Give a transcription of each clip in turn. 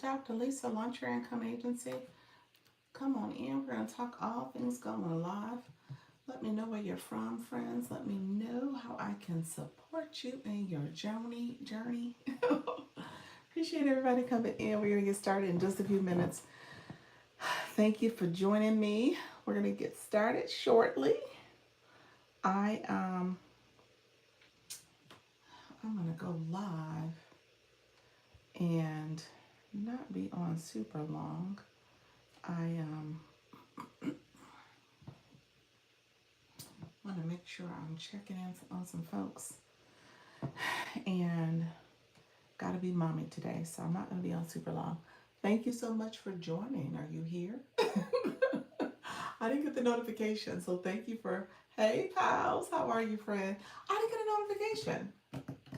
Dr. Lisa, Launcher Income Agency. Come on in. We're going to talk all things going live. Let me know where you're from, friends. Let me know how I can support you in your journey. Appreciate everybody coming in. We're going to get started in just a few minutes. Thank you for joining me. We're going to get started shortly. I I'm going to go live and not be on super long. I want to make sure I'm checking in on some folks, and gotta be mommy today, so I'm not going to be on super long. Thank you so much for joining. Are you here? I didn't get the notification, so thank you for, hey pals, how are you, friend? I didn't get a notification.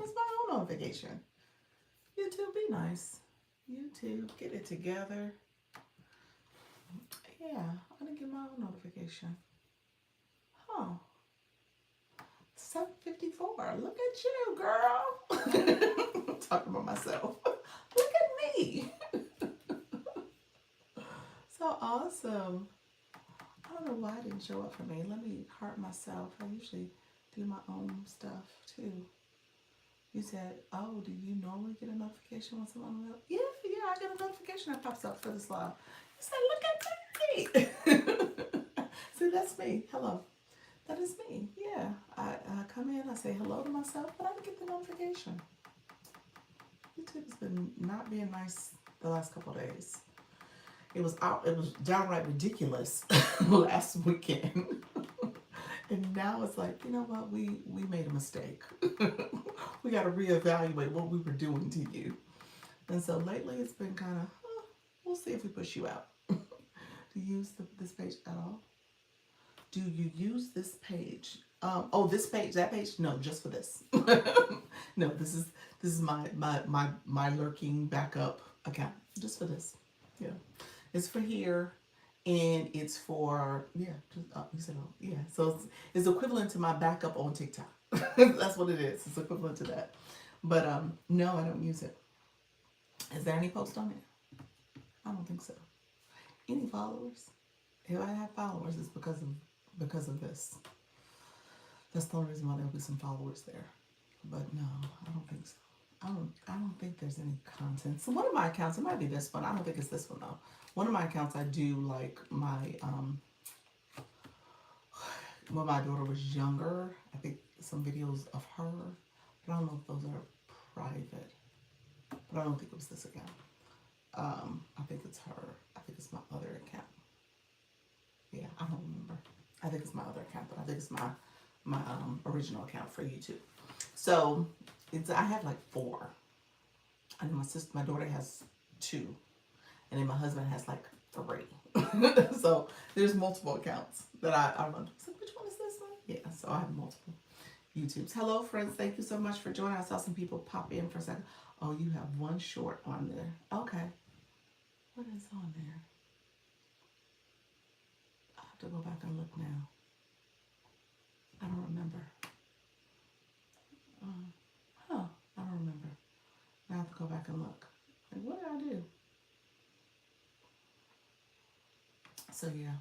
It's my own notification. YouTube, be nice. YouTube, get it together. Yeah, I didn't get my own notification. Huh. 7:54. Look at you, girl. I'm talking about myself. Look at me. So awesome. I don't know why it didn't show up for me. Let me heart myself. I usually do my own stuff too. You said, oh, do you normally get a notification when someone will? Yeah, I get a notification that pops up for this live. You said, look at me. See, that's me. Hello. That is me. Yeah. I come in, I say hello to myself, but I didn't get the notification. YouTube has been not being nice the last couple of days. It was downright ridiculous last weekend. And now it's like, you know what, we made a mistake. We got to reevaluate what we were doing to you. And so lately it's been kind of, we'll see if we push you out. Do you use this page at all? Do you use this page? This page, that page? No, just for this. No, this is my lurking backup account, just for this. Yeah, it's for here, and it's for you said yeah. So it's equivalent to my backup on TikTok. That's what it is. It's equivalent to that. But no, I don't use it. Is there any post on it? I don't think so. Any followers? If I have followers, it's because of this. That's the only reason why there'll be some followers there. But no, I don't think so. I don't think there's any content. So one of my accounts, it might be this one. I don't think it's this one though. One of my accounts, I do like my when my daughter was younger. I think some videos of her, but I don't know if those are private. But I don't think it was this account. I think it's her. I think it's my other account. Yeah, I don't remember. I think it's my other account, but I think it's my original account for YouTube. So I have like 4. And my daughter has 2, and then my husband has like 3. So there's multiple accounts that I run. So which one is this one? Yeah, so I have multiple YouTubes. Hello, friends. Thank you so much for joining. I saw some people pop in for a second. Oh, you have one short on there. Okay. What is on there? I have to go back and look now. I don't remember. I don't remember. I have to go back and look. Like, what did I do? So yeah,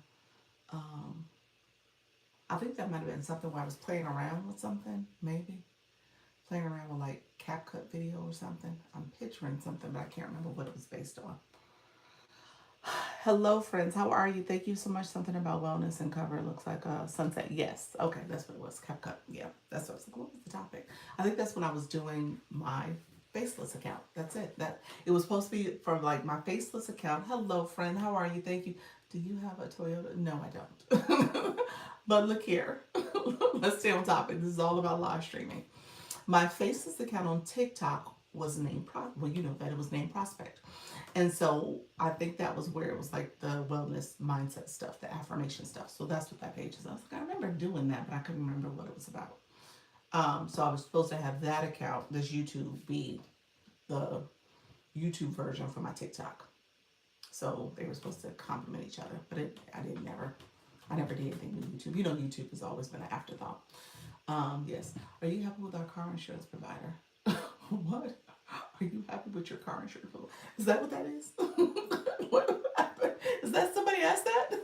I think that might have been something where I was playing around with something, maybe. Playing around with like CapCut video or something. I'm picturing something, but I can't remember what it was based on. Hello, friends. How are you? Thank you so much. Something about wellness and cover. It looks like a sunset. Yes. Okay, that's what it was. CapCut. Yeah, that's what I was like. What was the topic? I think that's when I was doing my faceless account. That's it. That it was supposed to be from like my faceless account. Hello, friend. How are you? Thank you. Do you have a Toyota? No, I don't. But look here. Let's stay on topic. This is all about live streaming. My faceless account on TikTok was named well, you know that it was named Prospect. And so I think that was where it was like the wellness mindset stuff, the affirmation stuff. So that's what that page is. I was like, I remember doing that, but I couldn't remember what it was about. So I was supposed to have that account, this YouTube, be the YouTube version for my TikTok. So they were supposed to complement each other, but I never did anything with YouTube. You know, YouTube has always been an afterthought. Yes. Are you happy with our car insurance provider? What? Are you happy with your car insurance? Is that what that is? What happened? Is that somebody asked that?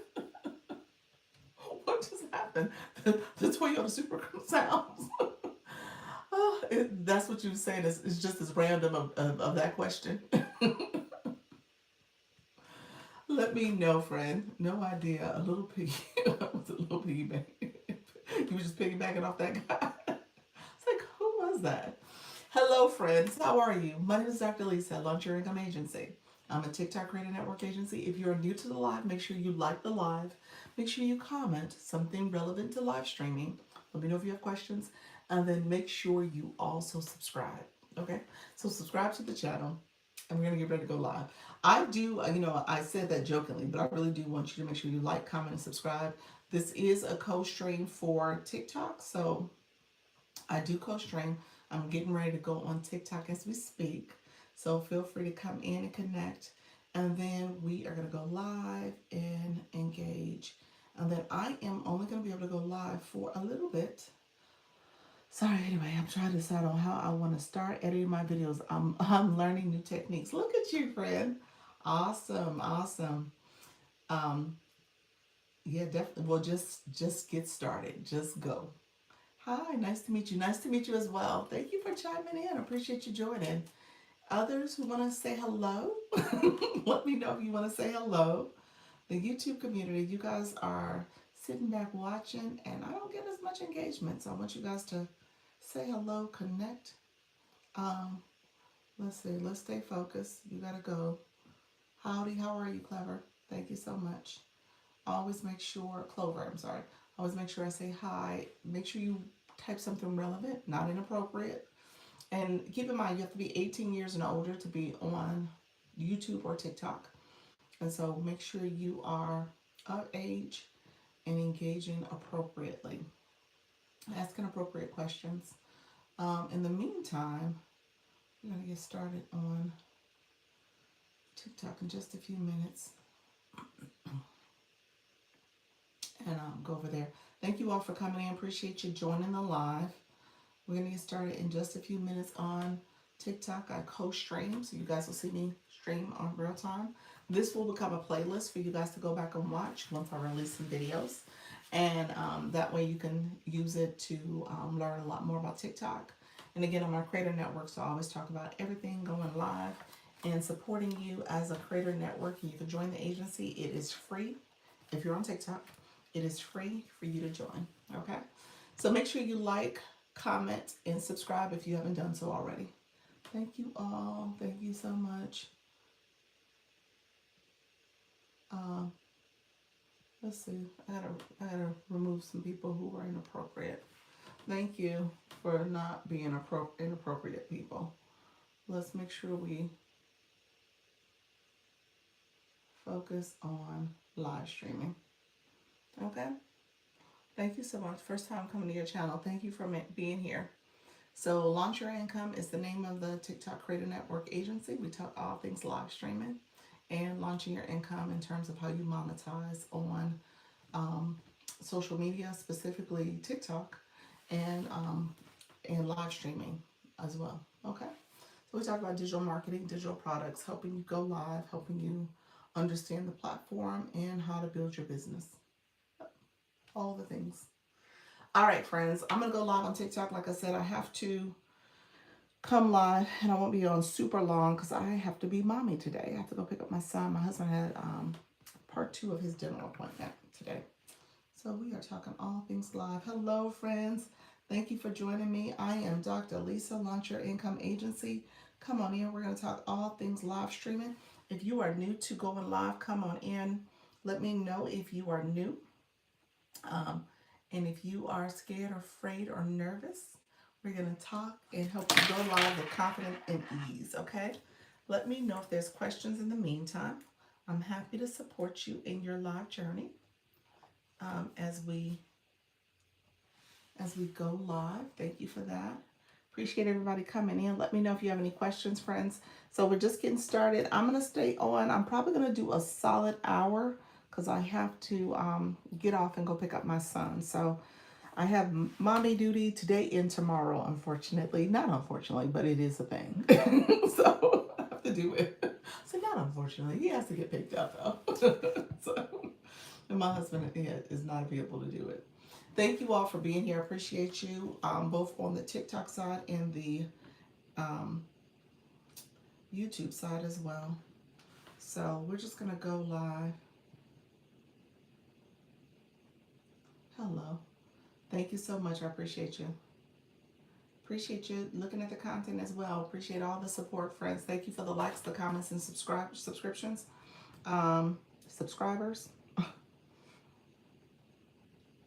What just happened? The Toyota Super sounds. Oh, that's what you were saying. It's just as random of that question. Let me know, friend. No idea. A little piggy. Was a little piggy bank. You were just piggybacking off that guy. It's like, who was that? Hello, friends. How are you? My name is Dr. Lisa, Launch Your Income Agency. I'm a TikTok Creator Network agency. If you're new to the live, make sure you like the live. Make sure you comment something relevant to live streaming. Let me know if you have questions. And then make sure you also subscribe. Okay? So subscribe to the channel. And we're going to get ready to go live. I do, I said that jokingly, but I really do want you to make sure you like, comment, and subscribe. This is a co-stream for TikTok. So I do co-stream. I'm getting ready to go on TikTok as we speak. So feel free to come in and connect. And then we are going to go live and engage. And then I am only going to be able to go live for a little bit. Sorry, anyway, I'm trying to decide on how I want to start editing my videos. I'm learning new techniques. Look at you, friend. Awesome, awesome. Um, yeah, definitely. Well, just get started. Just go. Hi, nice to meet you. Nice to meet you as well. Thank you for chiming in. I appreciate you joining. Others who want to say hello, let me know if you want to say hello. The YouTube community, you guys are sitting back watching, and I don't get as much engagement. So I want you guys to say hello, connect. Um, let's see. Let's stay focused. You gotta go. Howdy, how are you, Clever? Thank you so much. Always make sure, Clover, I'm sorry. Always make sure I say hi. Make sure you type something relevant, not inappropriate. And keep in mind, you have to be 18 years and older to be on YouTube or TikTok. And so make sure you are of age and engaging appropriately, asking appropriate questions. In the meantime, we're going to get started on TikTok in just a few minutes and go over there. Thank you all for coming in. Appreciate you joining the live. We're going to get started in just a few minutes on TikTok. I co-stream, so you guys will see me stream on real time. This will become a playlist for you guys to go back and watch once I release some videos. And that way you can use it to learn a lot more about TikTok. And again, I'm our creator network, so I always talk about everything going live and supporting you as a creator network. You can join the agency. It is free. If you're on TikTok, it is free for you to join. Okay? So make sure you like, comment, and subscribe if you haven't done so already. Thank you all. Thank you so much. Let's see. I gotta remove some people who are inappropriate. Thank you for not being inappropriate people. Let's make sure we focus on live streaming. Okay? Thank you so much. First time coming to your channel. Thank you for being here. So Launch Your Income is the name of the TikTok Creator Network agency. We talk all things live streaming and launching your income in terms of how you monetize on social media, specifically TikTok, and live streaming as well. Okay, so we talk about digital marketing, digital products, helping you go live, helping you understand the platform and how to build your business. All the things. All right, friends, I'm gonna go live on TikTok. Like I said, I have to come live, and I won't be on super long because I have to be mommy today. I have to go pick up my son. My husband had part 2 of his dental appointment today. So we are talking all things live. Hello, friends. Thank you for joining me. I am Dr. Lisa, Launch Your Income Agency. Come on in. We're going to talk all things live streaming. If you are new to going live, come on in. Let me know if you are new. And if you are scared or afraid or nervous, we're going to talk and help you go live with confidence and ease, okay? Let me know if there's questions in the meantime. I'm happy to support you in your live journey as we go live. Thank you for that. Appreciate everybody coming in. Let me know if you have any questions, friends. So we're just getting started. I'm going to stay on. I'm probably going to do a solid hour because I have to get off and go pick up my son. So I have mommy duty today and tomorrow, unfortunately. Not unfortunately, but it is a thing. So I have to do it. So not unfortunately, he has to get picked up though. So, and my husband is not available to do it. Thank you all for being here. I appreciate you, both on the TikTok side and the um, YouTube side as well. So we're just gonna go live. Hello. Thank you so much. I appreciate you. Appreciate you looking at the content as well. Appreciate all the support, friends. Thank you for the likes, the comments, and subscriptions. Subscribers.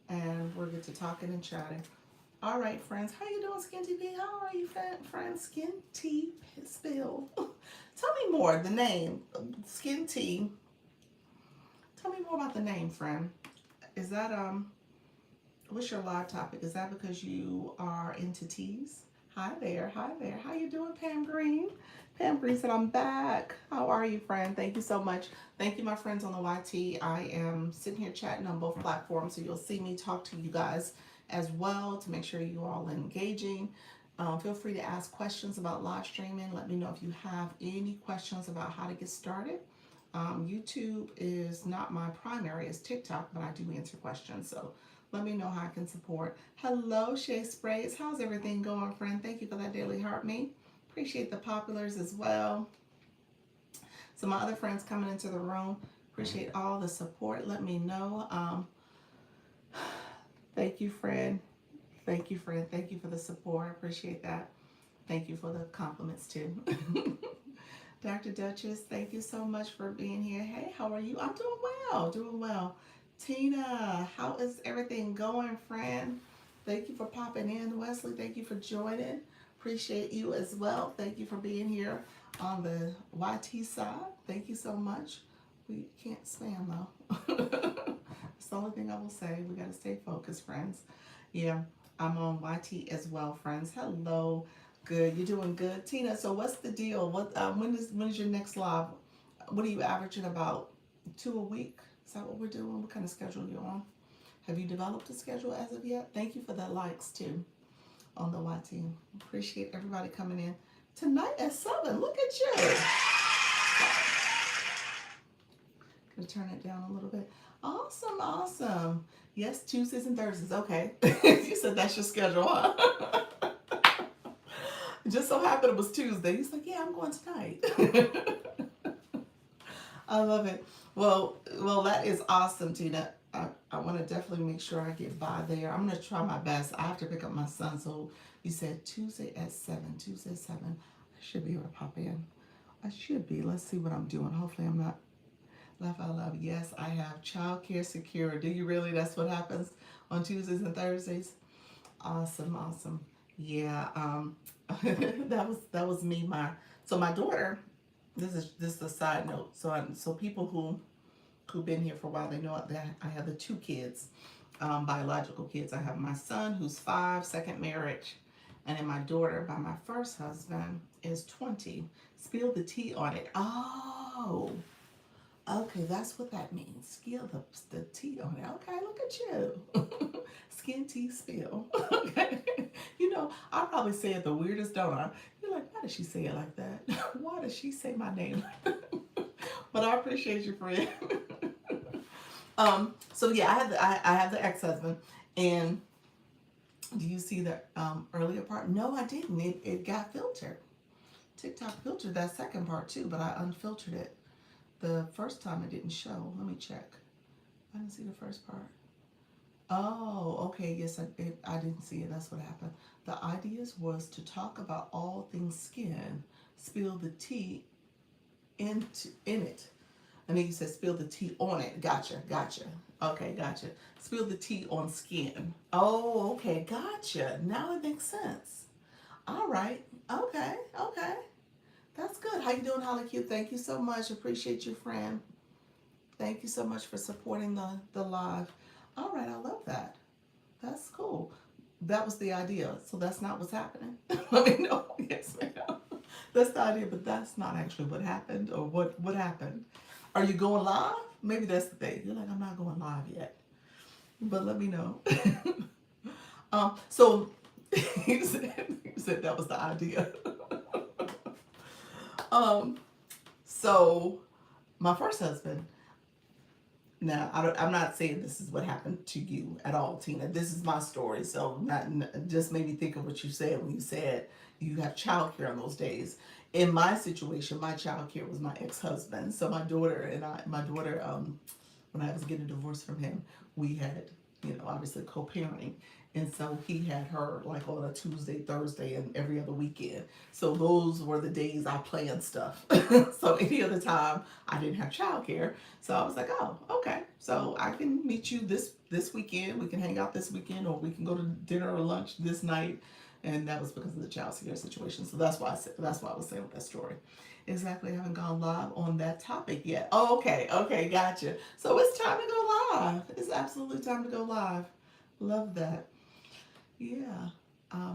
And we'll get to talking and chatting. All right, friends. How you doing, Skin TV? How are you, friends? Skin Tea Spill. Tell me more. The name, Skin Tea. Tell me more about the name, friend. Is that what's your live topic? Is that because you are into teas? Hi there, hi there. How you doing, Pam Green? Pam Green said, I'm back. How are you, friend? Thank you so much. Thank you, my friends on the YT. I am sitting here chatting on both platforms, so you'll see me talk to you guys as well to make sure you're all engaging. Feel free to ask questions about live streaming. Let me know if you have any questions about how to get started. YouTube is not my primary, it's TikTok, but I do answer questions. So let me know how I can support. Hello, Shay Sprays. How's everything going, friend? Thank you for that daily heart me. Appreciate the populars as well. So my other friends coming into the room, appreciate all the support. Let me know. Thank you, friend. Thank you, friend. Thank you for the support. I appreciate that. Thank you for the compliments too. Dr. Duchess, thank you so much for being here. Hey, how are you? I'm doing well, doing well. Tina, how is everything going, friend? Thank you for popping in. Wesley, thank you for joining. Appreciate you as well. Thank you for being here on the YT side. Thank you so much. We can't spam though. That's the only thing I will say. We got to stay focused, friends. Yeah, I'm on YT as well, friends. Hello. Good. You're doing good. Tina, so what's the deal? When is your next live? What are you averaging, about 2 a week? Is that what we're doing? What kind of schedule are you on? Have you developed a schedule as of yet? Thank you for the likes too on the YT. Appreciate everybody coming in. Tonight at 7. Look at you. Gonna turn it down a little bit. Awesome, awesome. Yes, Tuesdays and Thursdays. Okay. You said that's your schedule, huh? It just so happened it was Tuesday. He's like, yeah, I'm going tonight. I love it. Well, that is awesome, Tina. I want to definitely make sure I get by there. I'm going to try my best. I have to pick up my son. So you said Tuesday at 7. Tuesday at 7. I should be able to pop in. I should be. Let's see what I'm doing. Hopefully I'm not laugh out loud. Yes, I have childcare secure. Do you really? That's what happens on Tuesdays and Thursdays. Awesome, awesome. Yeah, that was me. My daughter. This is a side note. So people who've been here for a while, they know that I have the 2 kids, biological kids. I have my son who's 5, second marriage, and then my daughter by my first husband is 20. Spill the tea on it. Oh, okay, that's what that means. Spill the tea on it. Okay, look at you. Skin tea spill. Okay. You know, I probably say it the weirdest, don't I? You're like, why does she say it like that? Why does she say my name? But I appreciate you, friend. So yeah, I have the ex-husband, and do you see the earlier part? No, I didn't. It got filtered. TikTok filtered that second part too, but I unfiltered it. The first time it didn't show. Let me check. I didn't see the first part. Oh, okay. Yes, I didn't see it. That's what happened. The ideas was to talk about all things skin, spill the tea in it. And then you said spill the tea on it. Gotcha. Okay, gotcha. Spill the tea on skin. Oh, okay, gotcha. Now it makes sense. All right. Okay. That's good. How you doing, Holly Q? Thank you so much. Appreciate you, friend. Thank you so much for supporting the live. All right, I love that. That's cool. That was the idea. So that's not what's happening. Let me know. Yes, ma'am. That's the idea, but that's not actually what happened, or what happened. Are you going live? Maybe that's the thing. You're like, I'm not going live yet. But let me know. So he said that was the idea. um, so my first husband. Now, I'm not saying this is what happened to you at all, Tina. This is my story. So, just made me think of what you said when you said you have childcare on those days. In my situation, my childcare was my ex-husband. So my daughter, when I was getting divorced from him, we had, obviously co-parenting. And so he had her like on a Tuesday, Thursday, and every other weekend. So those were the days I planned stuff. So any other time I didn't have childcare. So I was like, oh, okay. So I can meet you this weekend. We can hang out this weekend, or we can go to dinner or lunch this night. And that was because of the child care situation. So that's why I was saying with that story. Exactly, I haven't gone live on that topic yet. Oh, okay, gotcha. So it's time to go live. It's absolutely time to go live. Love that. Yeah,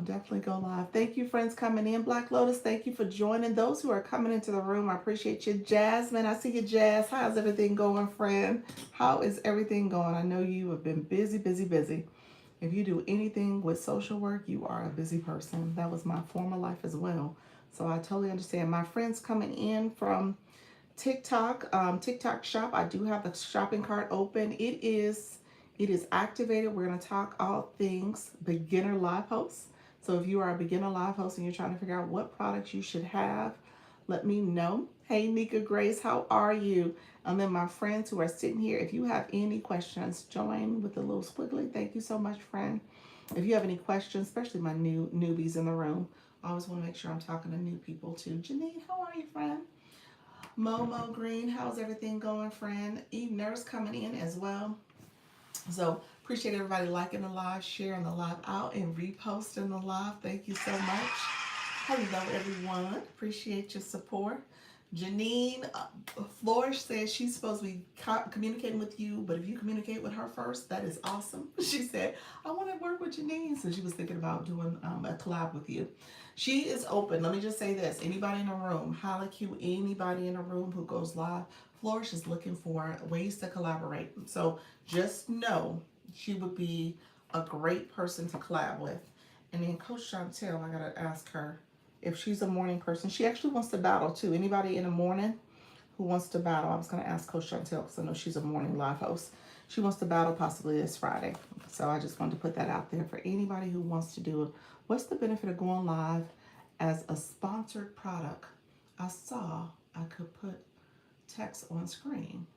definitely go live. Thank you, friends, coming in. Black Lotus, thank you for joining. Those who are coming into the room, I appreciate you. Jasmine, I see you, Jazz. How's everything going, friend? How is everything going? I know you have been busy, busy, busy. If you do anything with social work, you are a busy person. That was my former life as well. So I totally understand. My friends coming in from TikTok, TikTok shop. I do have the shopping cart open. It is activated. We're going to talk all things beginner live hosts. So if you are a beginner live host and you're trying to figure out what products you should have, let me know. Hey, Nika Grace, how are you? And then my friends who are sitting here, if you have any questions, join with the little squiggly. Thank you so much, friend. If you have any questions, especially my newbies in the room, I always want to make sure I'm talking to new people too. Janine, how are you, friend? Momo Green, how's everything going, friend? Eve Nurse coming in as well. So appreciate everybody liking the live, sharing the live out, and reposting the live. Thank you so much. Hello, everyone. Appreciate your support. Janine Flourish says she's supposed to be communicating with you, but if you communicate with her first, that is awesome. She said, I want to work with Janine. So she was thinking about doing a collab with you. She is open. Let me just say this. Anybody in the room, holla Q, anybody in the room who goes live, Flourish is looking for ways to collaborate. So just know she would be a great person to collab with. And then Coach Chantel, I got to ask her if she's a morning person. She actually wants to battle too. Anybody in the morning who wants to battle? I was going to ask Coach Chantel because I know she's a morning live host. She wants to battle possibly this Friday. So I just wanted to put that out there for anybody who wants to do it. What's the benefit of going live as a sponsored product? I saw I could put text on screen.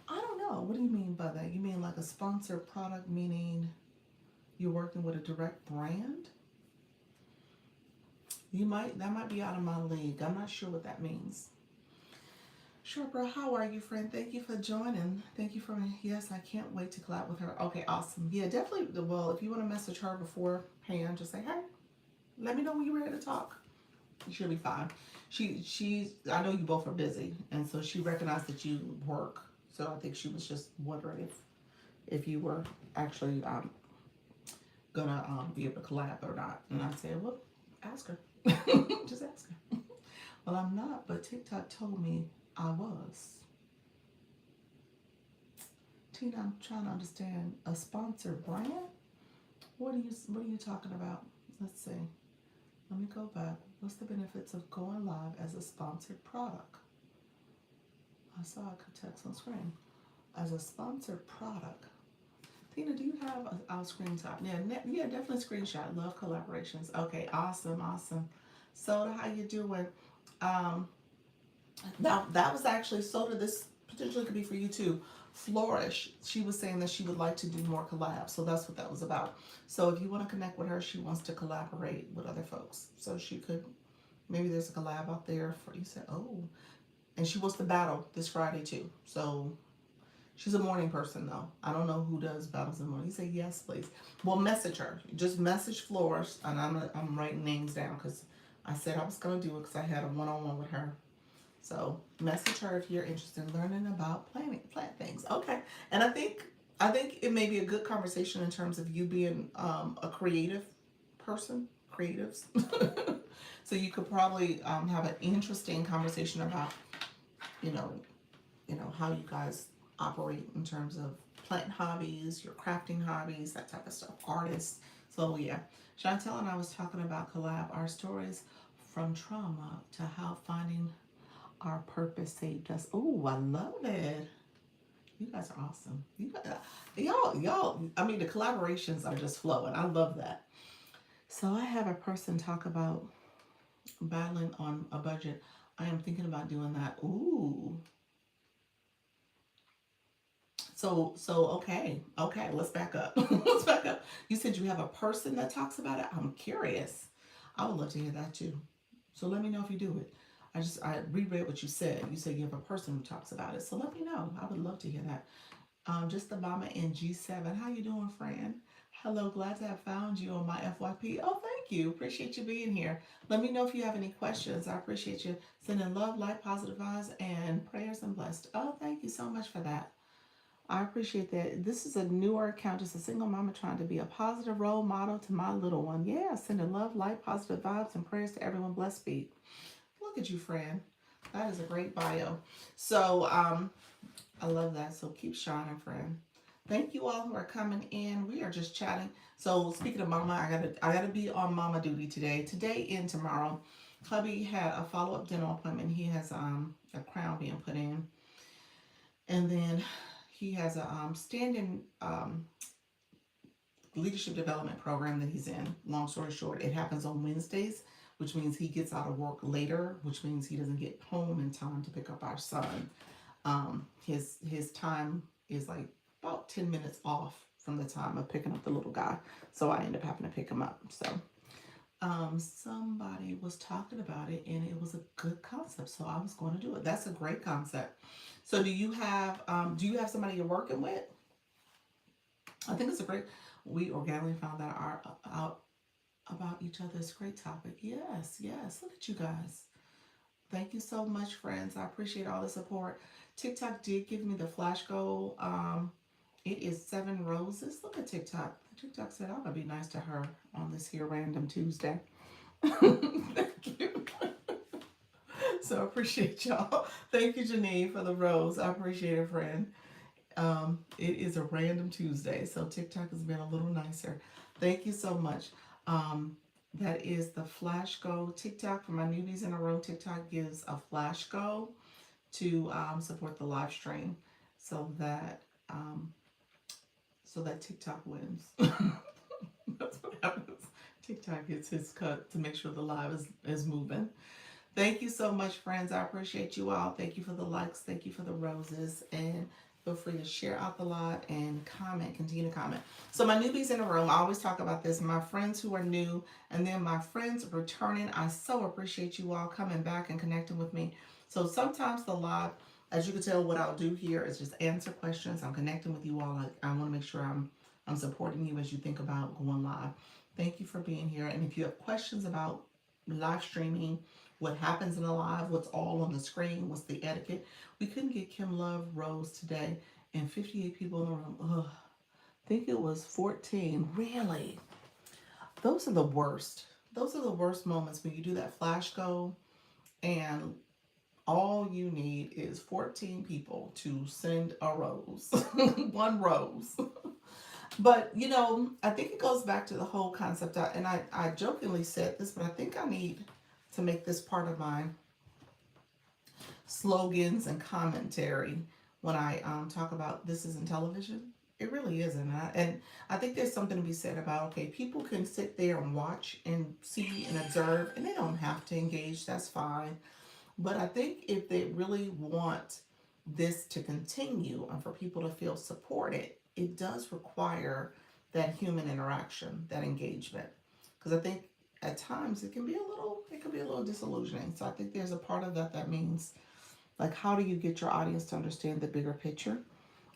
I don't know. What do you mean by that? You mean like a sponsored product, meaning you're working with a direct brand? That might be out of my league. I'm not sure what that means. Sure, bro. How are you, friend? Thank you for joining. Thank you for, yes, I can't wait to collab with her. Okay, awesome. Yeah, definitely. Well, if you want to message her beforehand, just say, hey, let me know when you're ready to talk. She'll be fine. I know you both are busy, and so she recognized that you work. So I think she was just wondering if you were actually gonna be able to collab or not. And I said, well, ask her. Just ask her. Well, I'm not, but TikTok told me I was. Tina, I'm trying to understand a sponsored brand. What are you talking about? Let's see. Let me go back. What's the benefits of going live as a sponsored product? I saw I could text on screen. As a sponsored product. Tina, do you have a screenshot? Yeah, definitely screenshot. Love collaborations. Okay, awesome. Soda, how you doing? Now that was actually Soda. This potentially could be for you too. Flourish. She was saying that she would like to do more collabs, so that's what that was about. So if you want to connect with her, she wants to collaborate with other folks. So she could, maybe there's a collab out there for you. Said, oh, and she wants to battle this Friday too. So she's a morning person though. I don't know who does battles in the morning. You say yes, please. Well, message her. Just message Flourish, and I'm writing names down because I said I was gonna do it because I had a one-on-one with her. So message her if you're interested in learning about plant things. Okay, and I think it may be a good conversation in terms of you being a creative person, creatives. So you could probably have an interesting conversation about you know how you guys operate in terms of plant hobbies, your crafting hobbies, that type of stuff, artists. So yeah, Chantel and I was talking about collab our stories from trauma to how finding our purpose saved us. Oh, I love it. You guys are awesome. Y'all. I mean, the collaborations are just flowing. I love that. So I have a person talk about battling on a budget. I am thinking about doing that. Ooh. Okay. Let's back up. Let's back up. You said you have a person that talks about it. I'm curious. I would love to hear that too. So let me know if you do it. I reread what you said. You said you have a person who talks about it. So let me know. I would love to hear that. Just the mama in G7. How you doing, friend? Hello, glad to have found you on my FYP. Oh, thank you. Appreciate you being here. Let me know if you have any questions. I appreciate you sending love, light, positive vibes, and prayers and blessed. Oh, thank you so much for that. I appreciate that. This is a newer account, just a single mama trying to be a positive role model to my little one. Yeah, sending love, light, positive vibes, and prayers to everyone. Blessed be. Look at you, friend. That is a great bio. So, I love that. So keep shining, friend. Thank you all who are coming in. We are just chatting. So speaking of mama, I gotta be on mama duty today. Today and tomorrow. Hubby had a follow-up dental appointment. He has a crown being put in. And then he has a standing leadership development program that he's in. Long story short, it happens on Wednesdays, which means he gets out of work later, which means he doesn't get home in time to pick up our son. His time is like about 10 minutes off from the time of picking up the little guy. So I end up having to pick him up. So somebody was talking about it and it was a good concept. So I was going to do it. That's a great concept. So do you have somebody you're working with? I think it's a great, we organically found that out about each other. It's a great topic. Yes. Look at you guys. Thank you so much, friends. I appreciate all the support. TikTok did give me the flash goal. It is 7 roses. Look at TikTok. TikTok said I'm gonna be nice to her on this here random Tuesday. Thank you. So I appreciate y'all. Thank you, Janine, for the rose. I appreciate it, friend. It is a random Tuesday, so TikTok has been a little nicer. Thank you so much. That is the flash go TikTok for my newbies in the room. TikTok gives a flash go to support the live stream, so that TikTok wins. That's what happens. TikTok gets his cut to make sure the live is moving. Thank you so much, friends. I appreciate you all. Thank you for the likes. Thank you for the roses. And feel free to share out the live and comment. Continue to comment. So my newbies in the room, I always talk about this. My friends who are new and then my friends returning. I so appreciate you all coming back and connecting with me. So sometimes the live, as you can tell, what I'll do here is just answer questions. I'm connecting with you all. I want to make sure I'm supporting you as you think about going live. Thank you for being here. And if you have questions about live streaming, what happens in the live, what's all on the screen, what's the etiquette. We couldn't get Kim Love Rose today, and 58 people in the room. Ugh. I think it was 14. Really? Those are the worst. Those are the worst moments when you do that flash go, and all you need is 14 people to send a rose. One rose. But, I think it goes back to the whole concept. And I jokingly said this, but I think I need to make this part of my slogans and commentary when I talk about this isn't television. It really isn't. And I think there's something to be said about, okay, people can sit there and watch and see and observe, and they don't have to engage. That's fine. But I think if they really want this to continue and for people to feel supported, it does require that human interaction, that engagement. Because I think at times it can be a little disillusioning. So I think there's a part of that means, like, how do you get your audience to understand the bigger picture?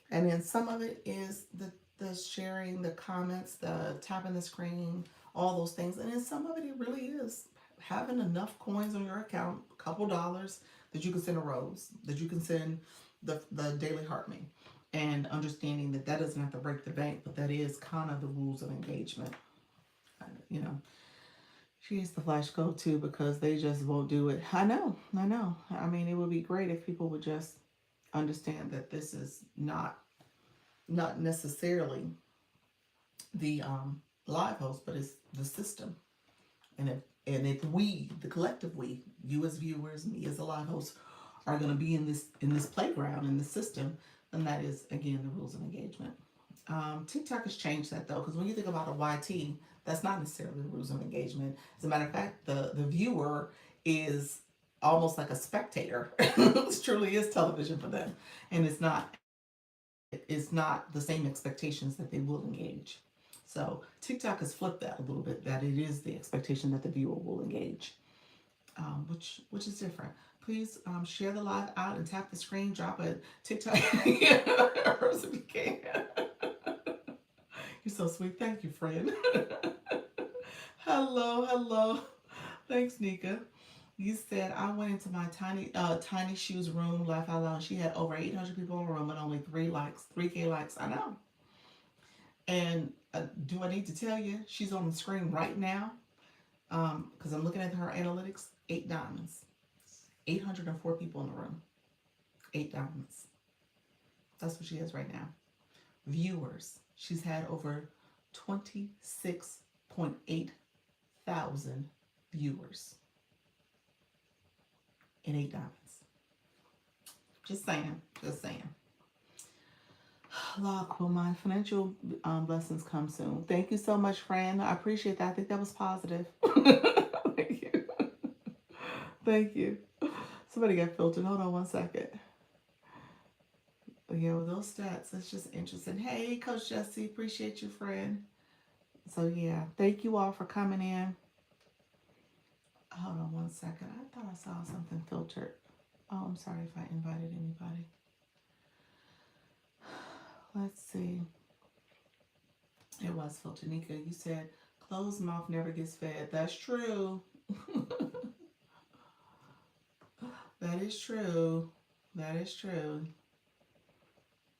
And then some of it is the sharing, the comments, the tapping the screen, all those things. And then some of it really is having enough coins on your account, a couple dollars, that you can send a rose, that you can send the daily heart me, and understanding that doesn't have to break the bank, but that is kind of the rules of engagement. She is the flash go to because they just won't do it. I know. I mean, it would be great if people would just understand that this is not necessarily the live host, but it's the system. And if we, the collective we, you as viewers, me as a live host, are going to be in this playground, in this system, then that is again the rules of engagement. TikTok has changed that though, because when you think about a YT, that's not necessarily the rules of engagement. As a matter of fact, the viewer is almost like a spectator. It truly is television for them, and it's not the same expectations that they will engage. So TikTok has flipped that a little bit. That it is the expectation that the viewer will engage, which is different. Please share the live out and tap the screen. Drop a TikTok if you can. You're so sweet. Thank you, friend. Hello, hello. Thanks, Nika. You said I went into my tiny shoes room, laugh out loud. She had over 800 people in the room and only 3K likes. I know. And do I need to tell you? She's on the screen right now. Because I'm looking at her analytics. 8 diamonds. 804 people in the room. 8 diamonds. That's what she has right now. Viewers. She's had over 26.8 thousand viewers in 8 diamonds. Just saying. Just saying. Lock, will my financial blessings come soon? Thank you so much, friend. I appreciate that. I think that was positive. Thank you. Thank you. Somebody got filtered. Hold on one second. Yeah, with those stats, it's just interesting. Hey, Coach Jesse, appreciate you, friend. So yeah, thank you all for coming in. Hold on one second. I thought I saw something filtered. Oh, I'm sorry if I invited anybody. Let's see. It was filtered. Nika, you said closed mouth never gets fed. That's true. That is true. That is true.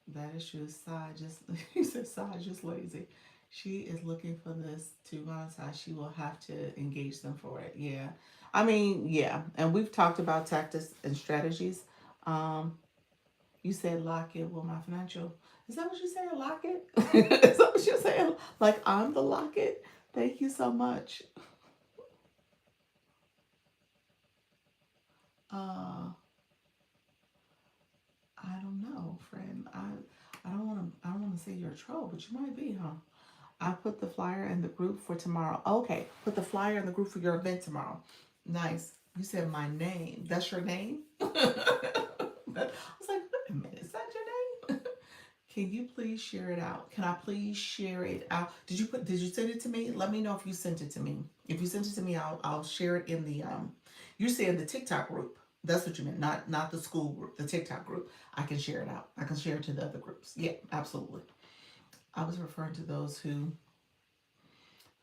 That is true. Sai just you said Sai just lazy. She is looking for this to monetize. She will have to engage them for it. Yeah. I mean, yeah. And we've talked about tactics and strategies. Um, you said lock it with my financial. Is that what you said? Lock it? Is that what you're saying? Like I'm the lock it? Thank you so much. Uh I don't know, friend. I don't wanna say you're a troll, but you might be, huh? I put the flyer in the group for tomorrow. Okay, put the flyer in the group for your event tomorrow. Nice. You said my name. That's your name? I was like, wait a minute, is that your name? Can you please share it out? Can I please share it out? Did you send it to me? Let me know if you sent it to me. If you sent it to me, I'll share it in the you said the TikTok group. That's what you meant, not the school group, the TikTok group. I can share it out. I can share it to the other groups. Yeah, absolutely. I was referring to those who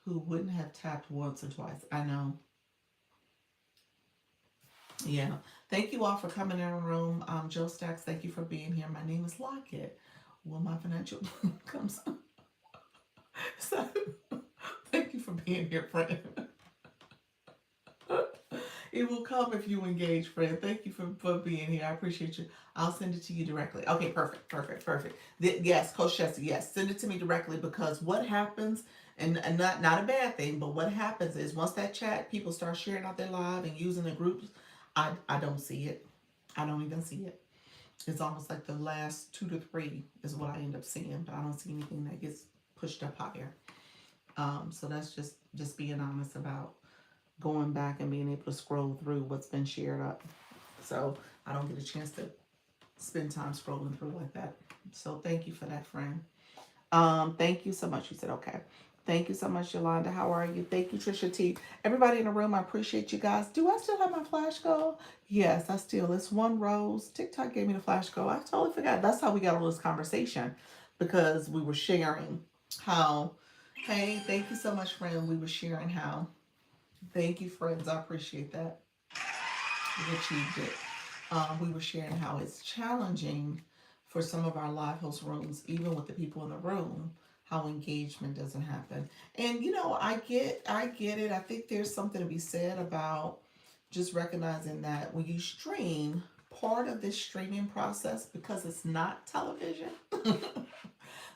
wouldn't have tapped once or twice. I know. Yeah. Thank you all for coming in the room. Joe Stacks, thank you for being here. My name is Lockett. Will my financial comes up? So, thank you for being here, friend. It will come if you engage, friend. Thank you for being here. I appreciate you. I'll send it to you directly. Okay, perfect, perfect, perfect. Yes, Coach Chester, yes, send it to me directly because what happens, and not a bad thing, but what happens is once that chat, people start sharing out their live and using the groups, I don't see it. I don't even see it. It's almost like the last 2 to 3 is what I end up seeing, but I don't see anything that gets pushed up higher. So that's just being honest about going back and being able to scroll through what's been shared up. So I don't get a chance to spend time scrolling through like that. So thank you for that, friend. Thank you so much. You said okay. Thank you so much, Yolanda. How are you? Thank you, Trisha T. Everybody in the room, I appreciate you guys. Do I still have my flash goal? Yes, I still. It's one rose. TikTok gave me the flash goal. I totally forgot. That's how we got all this conversation because we were sharing how, hey, thank you so much, friend. We were sharing how. Thank you, friends. I appreciate that. We achieved it. We were sharing how it's challenging for some of our live host rooms, even with the people in the room, how engagement doesn't happen. And I get it. I think there's something to be said about just recognizing that when you stream, part of this streaming process, because it's not television.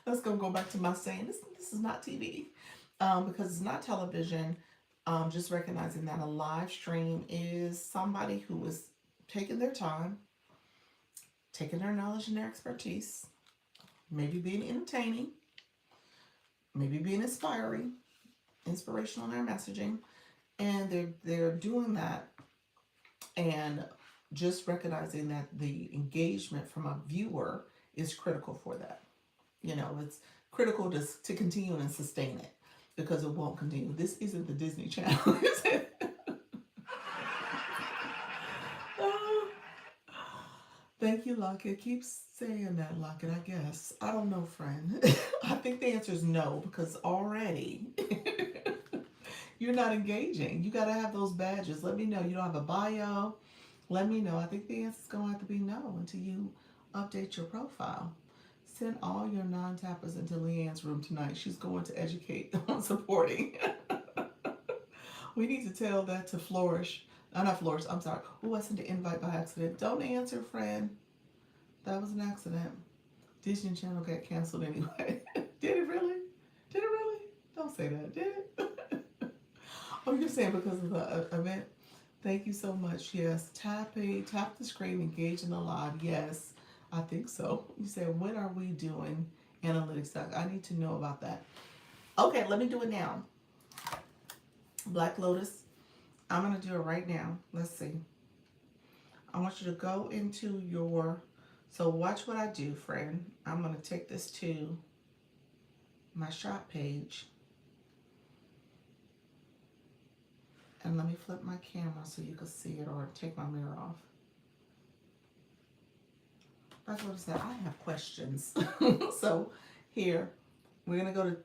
Let's go back to my saying, this is not TV. Because it's not television, just recognizing that a live stream is somebody who is taking their time, taking their knowledge and their expertise, maybe being entertaining, maybe being inspirational in their messaging, and they're doing that, and just recognizing that the engagement from a viewer is critical for that. It's critical to continue and sustain it, because it won't continue. This isn't the Disney Channel, is it? Thank you, Lockett. Keep saying that, Lockett, I guess. I don't know, friend. I think the answer is no, because already you're not engaging. You got to have those badges. Let me know. You don't have a bio. Let me know. I think the answer is going to have to be no until you update your profile. Send all your non-tappers into Leanne's room tonight. She's going to educate on supporting. We need to tell that to Flourish. Not Flourish, I'm sorry. Oh, I sent an invite by accident. Don't answer, friend. That was an accident. Disney Channel got canceled anyway. Did it really? Did it really? Don't say that. Did it? Oh, you're saying because of the event? Thank you so much. Yes. Tap the screen, engage in the live. Yes, I think so. You said, when are we doing analytics? I need to know about that. Okay, let me do it now. Black Lotus, I'm going to do it right now. Let's see. I want you to go into so watch what I do, friend. I'm going to take this to my shop page. And let me flip my camera so you can see it, or take my mirror off. That's what I said. I have questions. So here, you're going to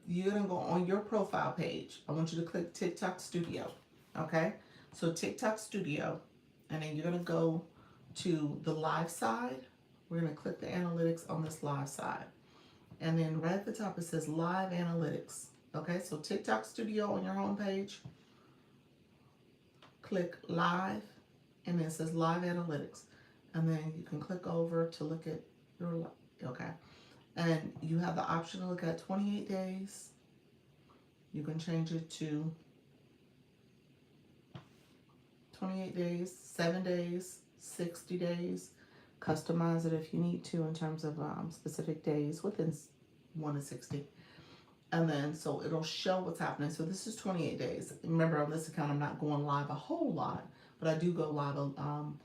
go on your profile page. I want you to click TikTok Studio. Okay? So TikTok Studio, and then you're going to go to the live side. We're going to click the analytics on this live side. And then right at the top, it says live analytics. Okay? So TikTok Studio on your home page. Click live, and then it says live analytics, and then you can click over to look at your, okay, and you have the option to look at 28 days. You can change it to 28 days, 7 days, 60 days, customize it if you need to in terms of specific days within 1 to 60. And then, so it'll show what's happening. So this is 28 days. Remember, on this account, I'm not going live a whole lot, but I do go live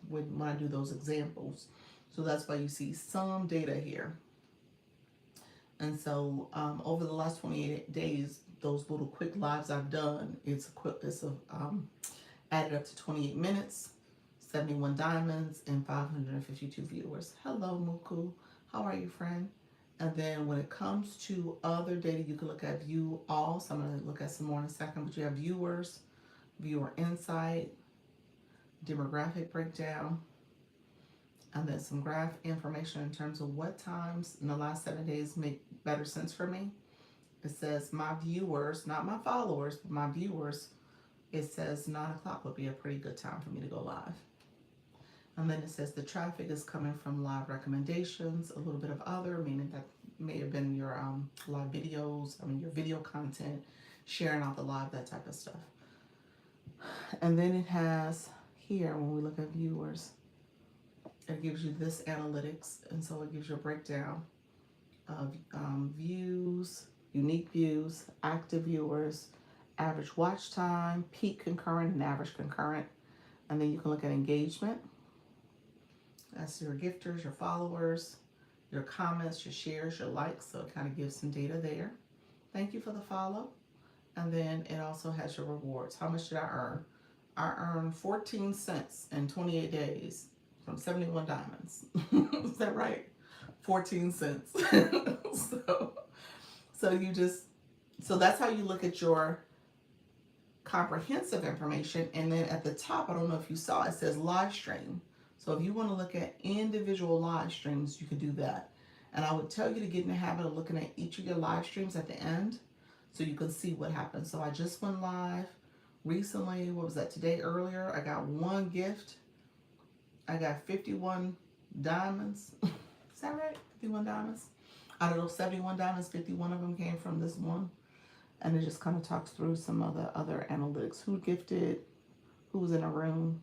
when I do those examples. So that's why you see some data here. And so over the last 28 days, those little quick lives I've done, it's added up to 28 minutes, 71 diamonds, and 552 viewers. Hello, Muku. How are you, friend? And then when it comes to other data, you can look at view all. So I'm going to look at some more in a second, but you have viewers, viewer insight, demographic breakdown, and then some graph information in terms of what times in the last 7 days make better sense for me. It says my viewers, not my followers, but my viewers, it says 9 o'clock would be a pretty good time for me to go live. And then it says the traffic is coming from live recommendations, a little bit of other, meaning that may have been your live videos, your video content, sharing out the live, that type of stuff. And then it has here, when we look at viewers, it gives you this analytics. And so it gives you a breakdown of views, unique views, active viewers, average watch time, peak concurrent, and average concurrent. And then you can look at engagement. That's your gifters, your followers, your comments, your shares, your likes. So it kind of gives some data there. Thank you for the follow. And then it also has your rewards. How much did I earn? I earned 14 cents in 28 days from 71 diamonds. Is that right? 14 cents. So that's how you look at your comprehensive information. And then at the top, I don't know if you saw, it says live stream. So if you want to look at individual live streams, you can do that. And I would tell you to get in the habit of looking at each of your live streams at the end so you can see what happened. So I just went live recently. What was that, today, earlier? I got one gift. I got 51 diamonds. Is that right? 51 diamonds. Out of those 71 diamonds, 51 of them came from this one. And it just kind of talks through some of the other analytics. Who gifted, who was in a room,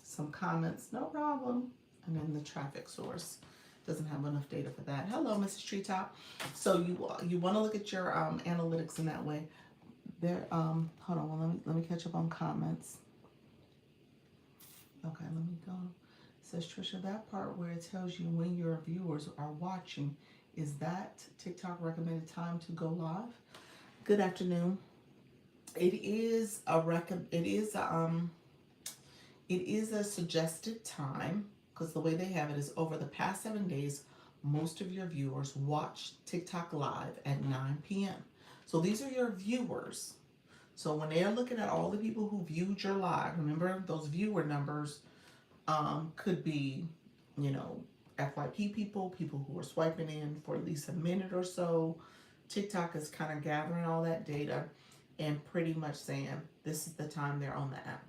some comments, no problem. And then the traffic source. Doesn't have enough data for that. Hello, Mrs. Treetop. So you want to look at your analytics in that way. There, hold on, well, let me catch up on comments. Okay, let me go. It says, Trisha, that part where it tells you when your viewers are watching, is that TikTok recommended time to go live? Good afternoon. It is a suggested time, because the way they have it is over the past 7 days, most of your viewers watch TikTok live at 9 p.m. So these are your viewers. So when they're looking at all the people who viewed your live, remember those viewer numbers could be, FYP people who are swiping in for at least a minute or so. TikTok is kind of gathering all that data and pretty much saying this is the time they're on the app.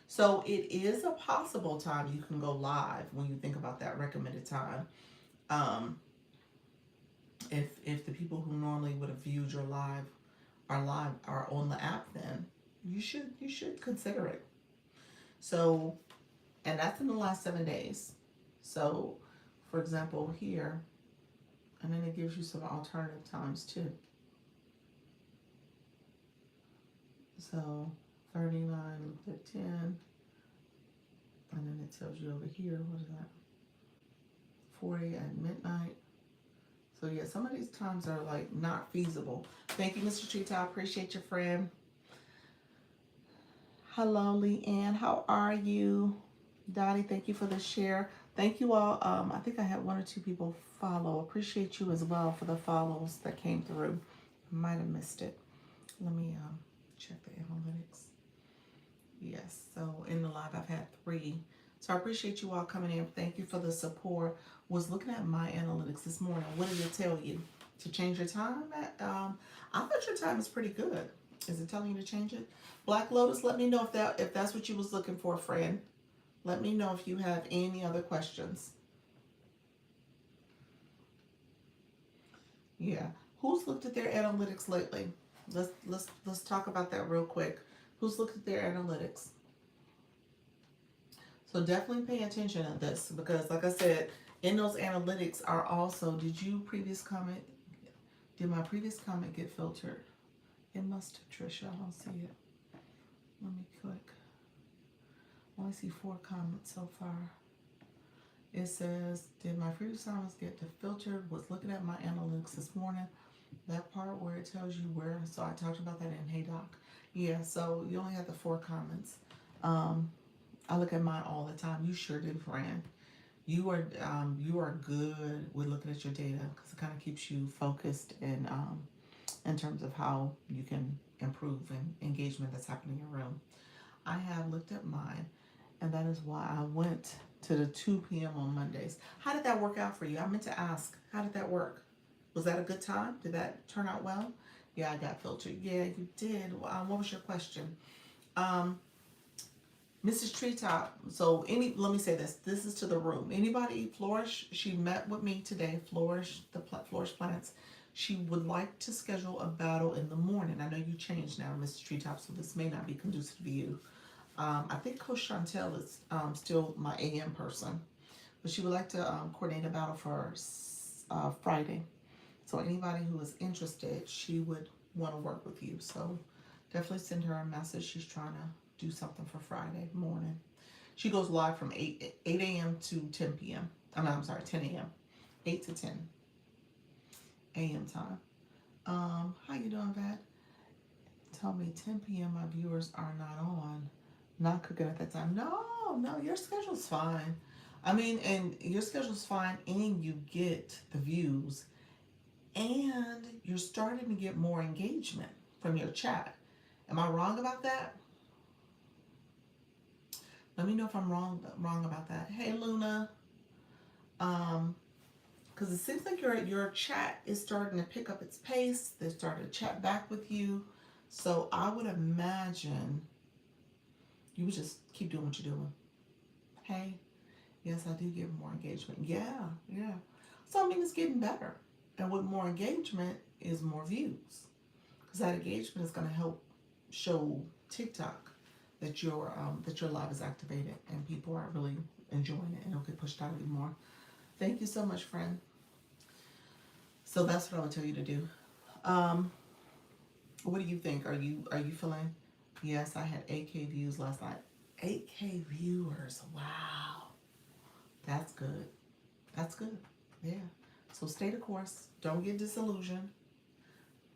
So it is a possible time you can go live when you think about that recommended time. If the people who normally would have viewed your live are on the app, then you should consider it. So, and that's in the last 7 days. So, for example, here, and then it gives you some alternative times too. So 39 at 10, and then it tells you over here, what is that? 40 at midnight. So yeah, some of these times are like not feasible. Thank you, Mr. Treetop. Appreciate your friend. Hello, Leanne. How are you? Dottie, thank you for the share. Thank you all. I think I had 1 or 2 people follow. Appreciate you as well for the follows that came through. Might have missed it. Let me check the analytics. Yes, so in the live I've had 3. So I appreciate you all coming in. Thank you for the support. Was looking at my analytics this morning. What did it tell you? To change your time? I thought your time is pretty good. Is it telling you to change it? Black Lotus, let me know if that's what you was looking for, friend. Let me know if you have any other questions. Yeah. Who's looked at their analytics lately? Let's talk about that real quick. Who's looked at their analytics? So definitely pay attention to this, because like I said, in those analytics are also, did my previous comment get filtered? It must have, Trisha. I don't see it. Let me click. I only see 4 comments so far. It says, did my previous comments get filtered? Was looking at my analytics this morning. That part where it tells you where, so I talked about that in Hey Doc. Yeah, so you only had the 4 comments. I look at mine all the time. You sure did, friend. You are good with looking at your data, because it kind of keeps you focused and in terms of how you can improve and engagement that's happening in your room. I have looked at mine, and that is why I went to the 2 p.m. on Mondays. How did that work out for you? I meant to ask, how did that work? Was that a good time? Did that turn out well? Yeah, I got filtered. Yeah, you did. What was your question? Mrs. Treetop, so let me say this is to the room. Anybody, Flourish, she met with me today, Flourish, Flourish Plants. She would like to schedule a battle in the morning. I know you changed now, Mrs. Treetop, so this may not be conducive to you. I think Coach Chantel is still my AM person, but she would like to coordinate a battle for Friday. So anybody who is interested, she would want to work with you. So definitely send her a message. She's trying to do something for Friday morning. She goes live from 8 a.m. to 10 p.m. I'm sorry, 10 a.m. 8 to 10 a.m. time. How you doing, Vat? Tell me 10 p.m. my viewers are not on. Not cooking at that time. No, your schedule's fine. I mean, and your schedule's fine, and you get the views, and you're starting to get more engagement from your chat. Am I wrong about that? Let me know if I'm wrong about that. Hey, Luna. Because it seems like your chat is starting to pick up its pace. They're starting to chat back with you. So I would imagine you would just keep doing what you're doing. Hey. Yes, I do get more engagement. Yeah, yeah. So I mean, it's getting better. And with more engagement is more views. Because that engagement is going to help show TikTok that your live is activated and people are really enjoying it and it'll get pushed out even more. Thank you so much, friend. So that's what I would tell you to do. Um, what do you think? Are you feeling? Yes, I had 8K views last night. 8K viewers. Wow. That's good. That's good. Yeah. So stay the course. Don't get disillusioned.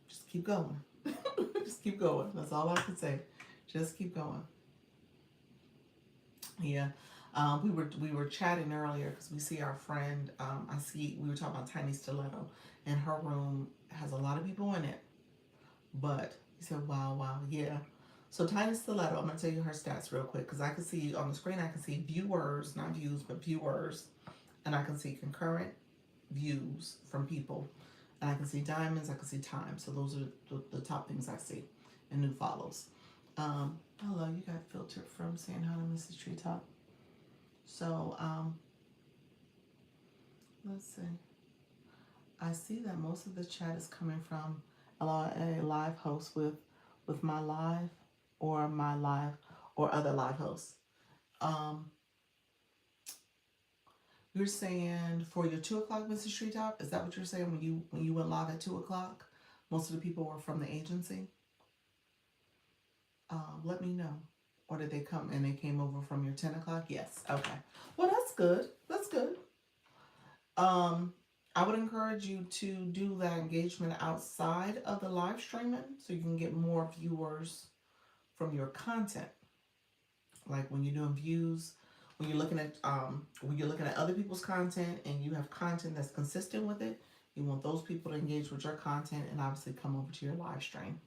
Just keep going. Just keep going. That's all I can say. Just keep going. Yeah. We were chatting earlier because we see our friend. I see we were talking about Tiny Stiletto, and her room has a lot of people in it. But he said, "Wow, wow, yeah." So Tiny Stiletto, I'm gonna tell you her stats real quick because I can see on the screen. I can see viewers, not views, but viewers, and I can see concurrent views from people, and I can see diamonds. I can see time. So those are the top things I see, and new follows. Hello, you got filtered from saying hi to Mrs. Treetop. So let's see. I see that most of the chat is coming from a live host with my live or my live or other live hosts. Um, you're saying for your 2 o'clock, Mrs. Treetop, is that what you're saying when you went live at 2 o'clock? Most of the people were from the agency. Let me know. Or did they come and they came over from your 10 o'clock? Yes. Okay. Well, that's good. That's good. Um, I would encourage you to do that engagement outside of the live streaming so you can get more viewers from your content. Like when you're doing views, when you're looking at other people's content and you have content that's consistent with it, you want those people to engage with your content and obviously come over to your live stream.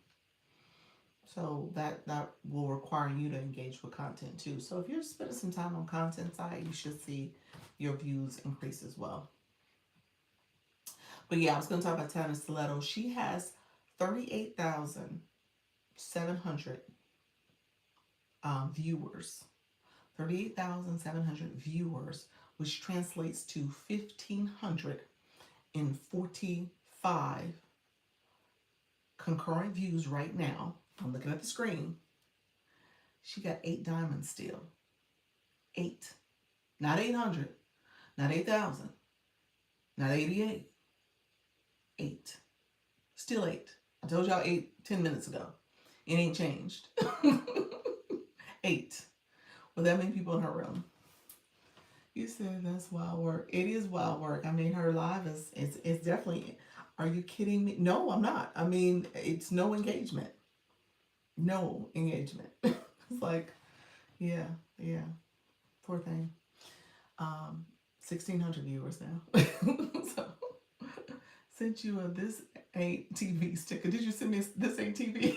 So that will require you to engage with content too. So if you're spending some time on content side, you should see your views increase as well. But yeah, I was going to talk about Tana Stiletto. She has 38,700 viewers. 38,700 viewers, which translates to 1,545 concurrent views right now. I'm looking at the screen. She got 8 diamonds still. 8. Not 800. Not 8,000. Not 88. 8. Still 8. I told y'all 8 10 minutes ago. It ain't changed. 8. Well, that many people in her room. You said that's wild work. It is wild work. I mean, her live is definitely. Are you kidding me? No, I'm not. I mean, it's no engagement. No engagement. It's like, yeah, yeah. Poor thing. 1,600 viewers now. So, sent you a this ain't TV sticker. Did you send me this ain't TV?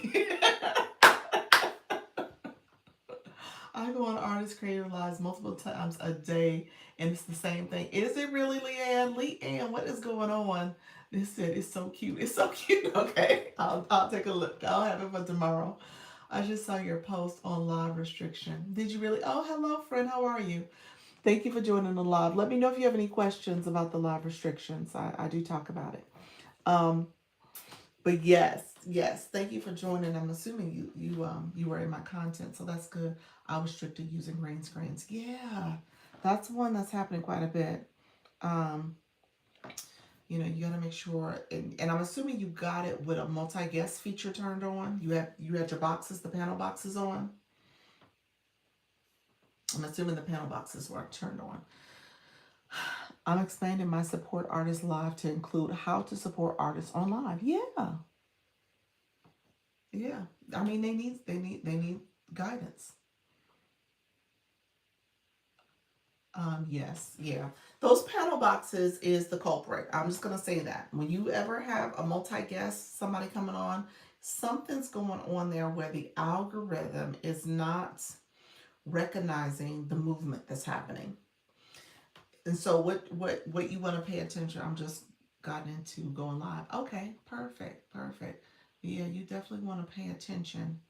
I go on Artist Creative Lives multiple times a day, and it's the same thing. Is it really Leanne? Leanne, what is going on? They said it's so cute. It's so cute. Okay, I'll take a look. I'll have it for tomorrow. I just saw your post on live restriction. Did you really? Oh, hello, friend. How are you? Thank you for joining the live. Let me know if you have any questions about the live restrictions. I do talk about it. Um, but yes, yes, thank you for joining. I'm assuming you were in my content, so that's good. I was strictly using green screens. Yeah, that's one that's happening quite a bit. Um, you got to make sure, and I'm assuming you got it with a multi-guest feature turned on. You had your boxes, the panel boxes on. I'm assuming the panel boxes were turned on. I'm expanding my support artists live to include how to support artists on live. Yeah, yeah. I mean, they need guidance. Yes, yeah. Those panel boxes is the culprit. I'm just gonna say that. When you ever have a multi-guest, somebody coming on, something's going on there where the algorithm is not recognizing the movement that's happening. And so what you want to pay attention, I'm just gotten into going live. Okay, perfect, perfect. Yeah, you definitely want to pay attention.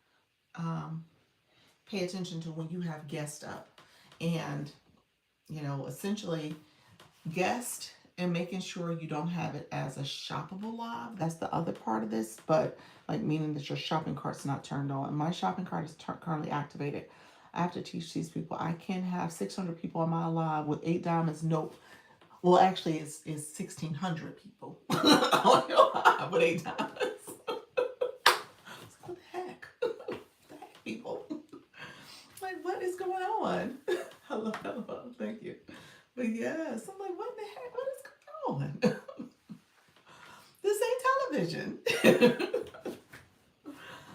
Pay attention to when you have guests up. And essentially guest and making sure you don't have it as a shoppable live. That's the other part of this, but like meaning that your shopping cart's not turned on. My shopping cart is currently activated. I have to teach these people I can have 600 people on my live with 8 diamonds. Nope. Well, actually, it's 1,600 people on your live with 8 diamonds. What the heck? What the heck, people? Like, what is going on? Hello, hello. Thank you. But yes, I'm like, what the heck? What is going on? This ain't television.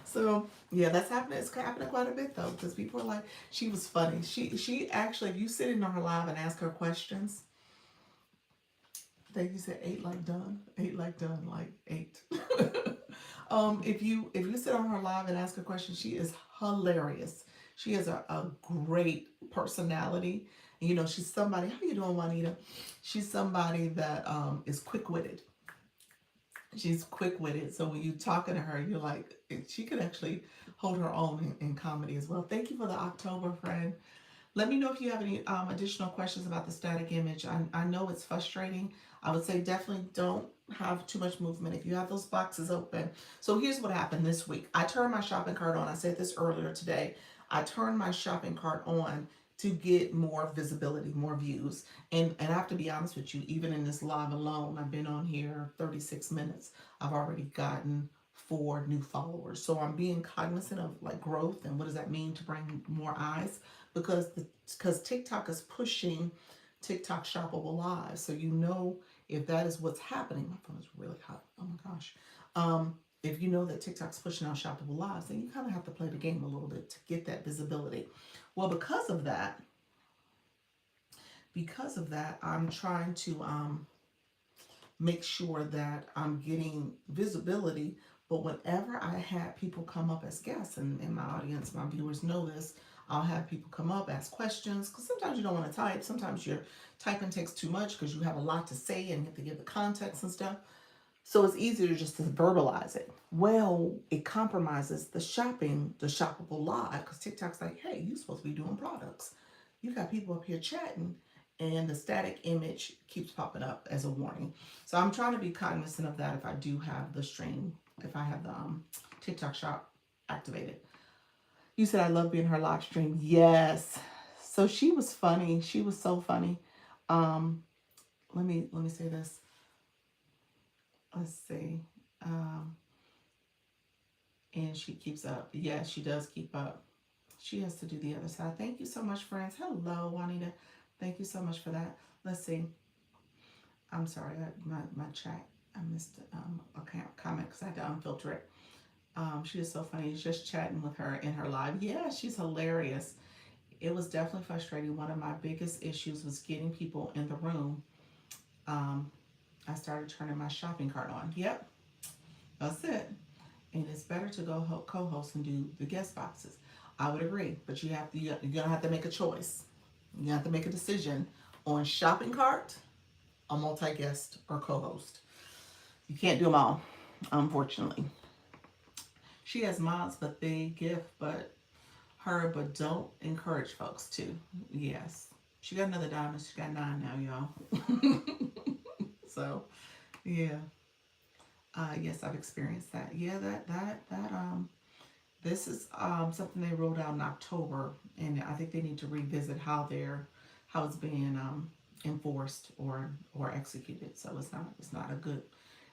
So yeah, that's happening. It's happening quite a bit though, because people are like, she was funny. She actually, if you sit in on her live and ask her questions, I think you said eight like done, eight like done, like eight. If you sit on her live and ask her questions, she is hilarious. She has a great personality. And, she's somebody. How you doing, Juanita? She's somebody that is quick witted. She's quick witted. So when you talking to her, you're like, she could actually hold her own in comedy as well. Thank you for the October, friend. Let me know if you have any additional questions about the static image. I know it's frustrating. I would say definitely don't have too much movement if you have those boxes open. So here's what happened this week. I turned my shopping cart on. I said this earlier today. I turned my shopping cart on to get more visibility, more views. And I have to be honest with you, even in this live alone, I've been on here 36 minutes. I've already gotten 4 new followers. So I'm being cognizant of like growth and what does that mean to bring more eyes, because TikTok is pushing TikTok shoppable live. So if that is what's happening. My phone is really hot. Oh my gosh. If you know that TikTok's pushing out shoppable lives, then you kind of have to play the game a little bit to get that visibility. Well, because of that, I'm trying to make sure that I'm getting visibility. But whenever I had people come up as guests, and in my audience, my viewers know this, I'll have people come up, ask questions, because sometimes you don't want to type. Sometimes your typing takes too much because you have a lot to say and you have to give the context and stuff. So it's easier just to verbalize it. Well, it compromises the shoppable live, because TikTok's like, hey, you're supposed to be doing products. You got people up here chatting, and the static image keeps popping up as a warning. So I'm trying to be cognizant of that if I do have the stream, if I have the TikTok shop activated. You said I love being her live stream. Yes. So she was funny. She was so funny. Um, let me say this. Let's see. Um, and she keeps up. Yeah, she does keep up. She has to do the other side. Thank you so much, friends. Hello, Juanita. Thank you so much for that. Let's see. I'm sorry, my chat. I missed a comment because I had to unfilter it. She is so funny. He's just chatting with her in her live. Yeah, she's hilarious. It was definitely frustrating. One of my biggest issues was getting people in the room. Um, I started turning my shopping cart on. Yep, that's it. And it's better to go co-host and do the guest boxes. I would agree, but you're gonna have to make a choice. You have to make a decision on shopping cart, a multi-guest, or co-host. You can't do them all, unfortunately. She has mods, but they gift, but don't encourage folks to. Yes, she got another diamond. She got 9 now, y'all. So, yeah. Yes, I've experienced that. Yeah, this is something they rolled out in October, and I think they need to revisit how it's being enforced or executed. So it's not a good.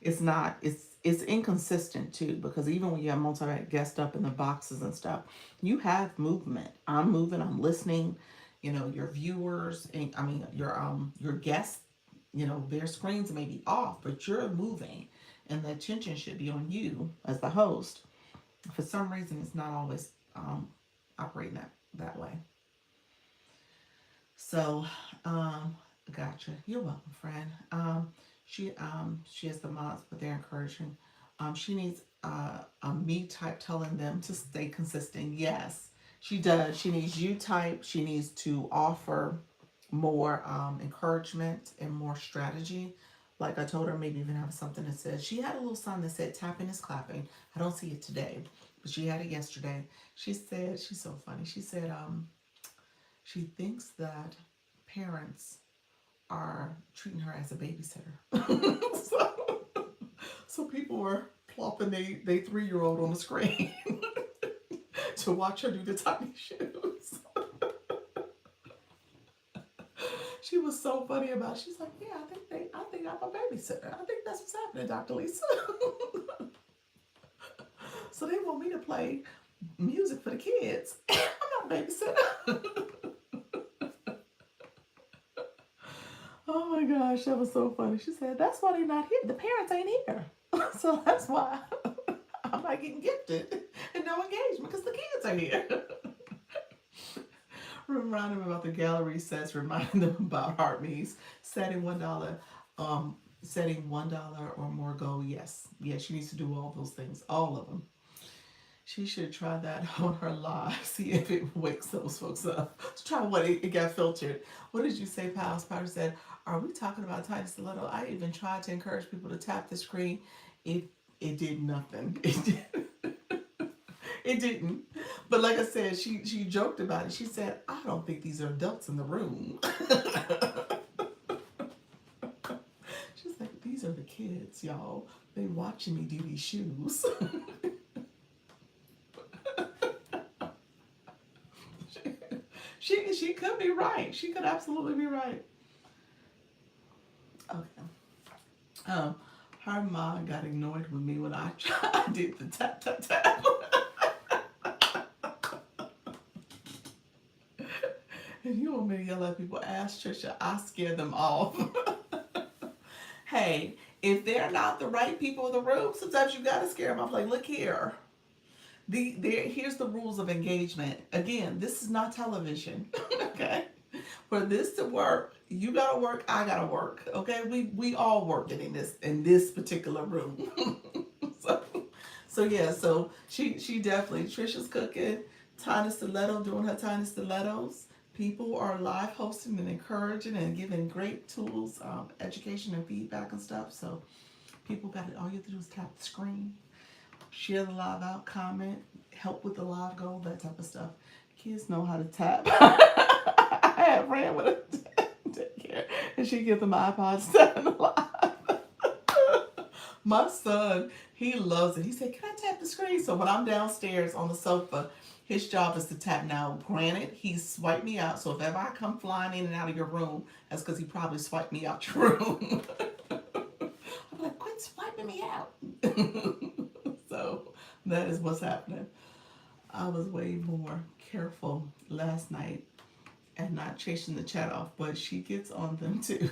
It's inconsistent too, because even when you have multi guest up in the boxes and stuff, you have movement. I'm moving. I'm listening. Your viewers and I mean your guests. Their screens may be off, but you're moving, and the attention should be on you as the host. For some reason, it's not always operating that way. So, gotcha. You're welcome, friend. She has the mods, but they're encouraging. She needs a me type telling them to stay consistent. Yes, she does. She needs you type. She needs to offer more encouragement and more strategy. Like I told her, maybe even have something that says, she had a little sign that said tapping is clapping. I don't see it today, but she had it yesterday. She said, she's so funny. She said, she thinks that parents are treating her as a babysitter. so, so people were plopping they 3-year-old on the screen to watch her do the tiny shoes. She was so funny about it. She's like, yeah, I think I'm a babysitter. I think that's what's happening, Dr. Lisa. So they want me to play music for the kids. I'm not a babysitter. Oh my gosh, that was so funny. She said, that's why they're not here. The parents ain't here. So that's why I'm not getting gifted and no engagement because the kids are here. Remind them about the gallery sets, remind them about heart me's, setting $1 or more goal. Yes. Yes, she needs to do all those things. All of them. She should try that on her live. See if it wakes those folks up. Try what it got filtered. What did you say, Pals? Powder said, are we talking about tiny stiletto? I even tried to encourage people to tap the screen. It it did nothing. It didn't. But like I said, she joked about it. She said, I don't think these are adults in the room. She's like, these are the kids, y'all. They watching me do these shoes. She could be right. She could absolutely be right. Okay. Um, Her mom got annoyed with me when I did the tap tap tap. And you want me to yell at people? Ask Trisha. I scare them off. Hey, if they're not the right people in the room, sometimes you gotta scare them off. Like, look here. Here's the rules of engagement. Again, this is not television. Okay, for this to work, you gotta work, I gotta work. Okay, we all working in this particular room. so so yeah, so she definitely, Trisha's cooking, tiny stiletto, doing her tiny stilettos. People are live hosting and encouraging and giving great tools, education and feedback and stuff. So people got it. All you have to do is tap the screen, share the live out, comment, help with the live goal, that type of stuff. Kids know how to tap. I had a friend with a daycare, and she give them iPods tapping the live. My son, he loves it. He said, "Can I tap the screen?" So when I'm downstairs on the sofa, his job is to tap. Now, granted, he swiped me out. So if ever I come flying in and out of your room, that's because he probably swiped me out your room. I'm like, quit swiping me out. So that is what's happening. I was way more careful last night and not chasing the chat off, but she gets on them too.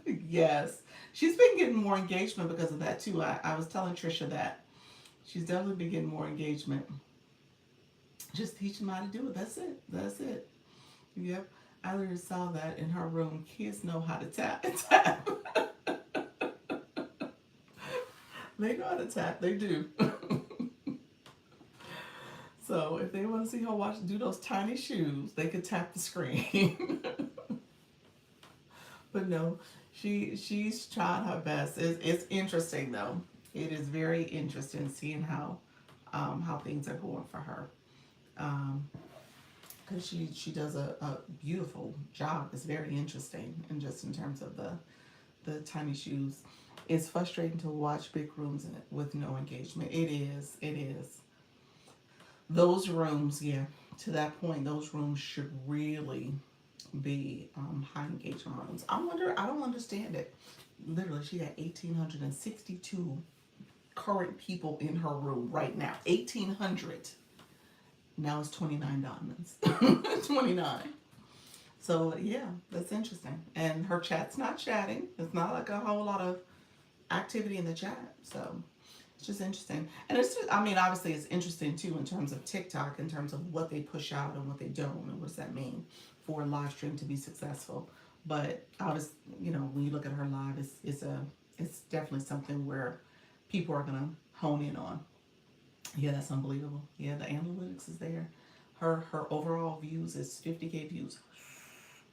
Yes. She's been getting more engagement because of that too. I was telling Trisha that. She's definitely been getting more engagement. Just teach them how to do it. That's it. That's it. Yep. I literally saw that in her room. Kids know how to tap. Tap. They know how to tap. They do. So if they want to see her do those tiny shoes, they could tap the screen. But no, she's trying her best. It's interesting though. It is very interesting seeing how things are going for her. Because she does a beautiful job. It's very interesting, and just in terms of the tiny shoes, it's frustrating to watch big rooms with no engagement. It is. It is. Those rooms, yeah. To that point, those rooms should really be high engagement rooms. I don't understand it. Literally, she got 1,862 current people in her room right now. 1,800. Now it's 29 diamonds. 29. So yeah, that's interesting. And her chat's not chatting. It's not like a whole lot of activity in the chat. So it's just interesting. And it's just, I mean, obviously it's interesting too in terms of TikTok, in terms of what they push out and what they don't, and what does that mean for a live stream to be successful. But when you look at her live, it's definitely something where people are gonna hone in on. Yeah, that's unbelievable. Yeah, the analytics is there. Her overall views is 50K views.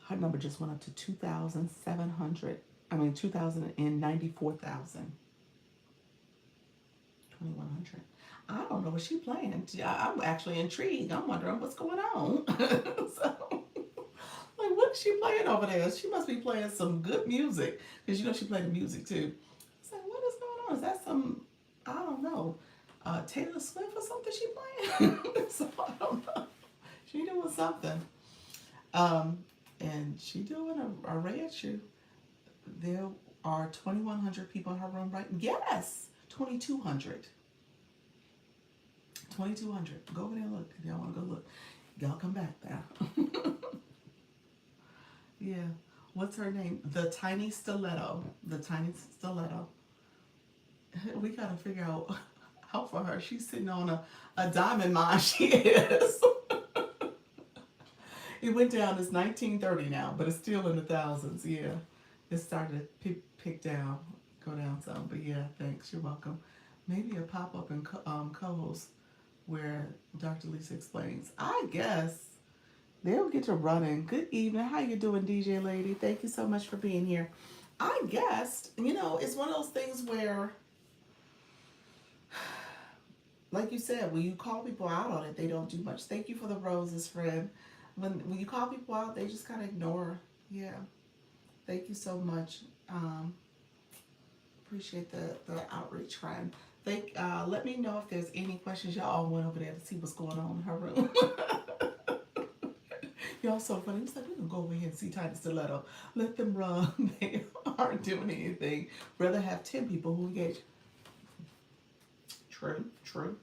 Her number just went up to 2,700. 2,094,000. 2,100. I don't know what she planned. I'm actually intrigued. I'm wondering what's going on. So, like, what She playing over there? She must be playing some good music because you know she played the music too. I was like, what is going on? Is that some, I don't know, Taylor Swift or something she playing? So I don't know. She doing something. Um, and she doing a red shoe. There are 2,100 people in her room right. Yes, 2,200. 2,200. Go over there and look if y'all want to go look. Y'all come back now. Yeah. What's her name? The Tiny Stiletto. The Tiny Stiletto. We gotta figure out how for her. She's sitting on a diamond mine. She is. It went down. It's 1930 now, but it's still in the thousands. Yeah. It started to pick down, go down some. But yeah, thanks. You're welcome. Maybe a pop up in co-host where Dr. Lisa explains. I guess they'll get to running. Good evening. How you doing, DJ lady? Thank you so much for being here. I guessed, it's one of those things where, like you said, when you call people out on it, they don't do much. Thank you for the roses, friend. When you call people out, they just kind of ignore. Yeah. Thank you so much. Appreciate the outreach, friend. Let me know if there's any questions. Y'all all went over there to see what's going on in her room. Y'all so funny. It's like, we're gonna go over here and see Tiny Stiletto. Let them run. They aren't doing anything. Rather have 10 people who engage. True, true.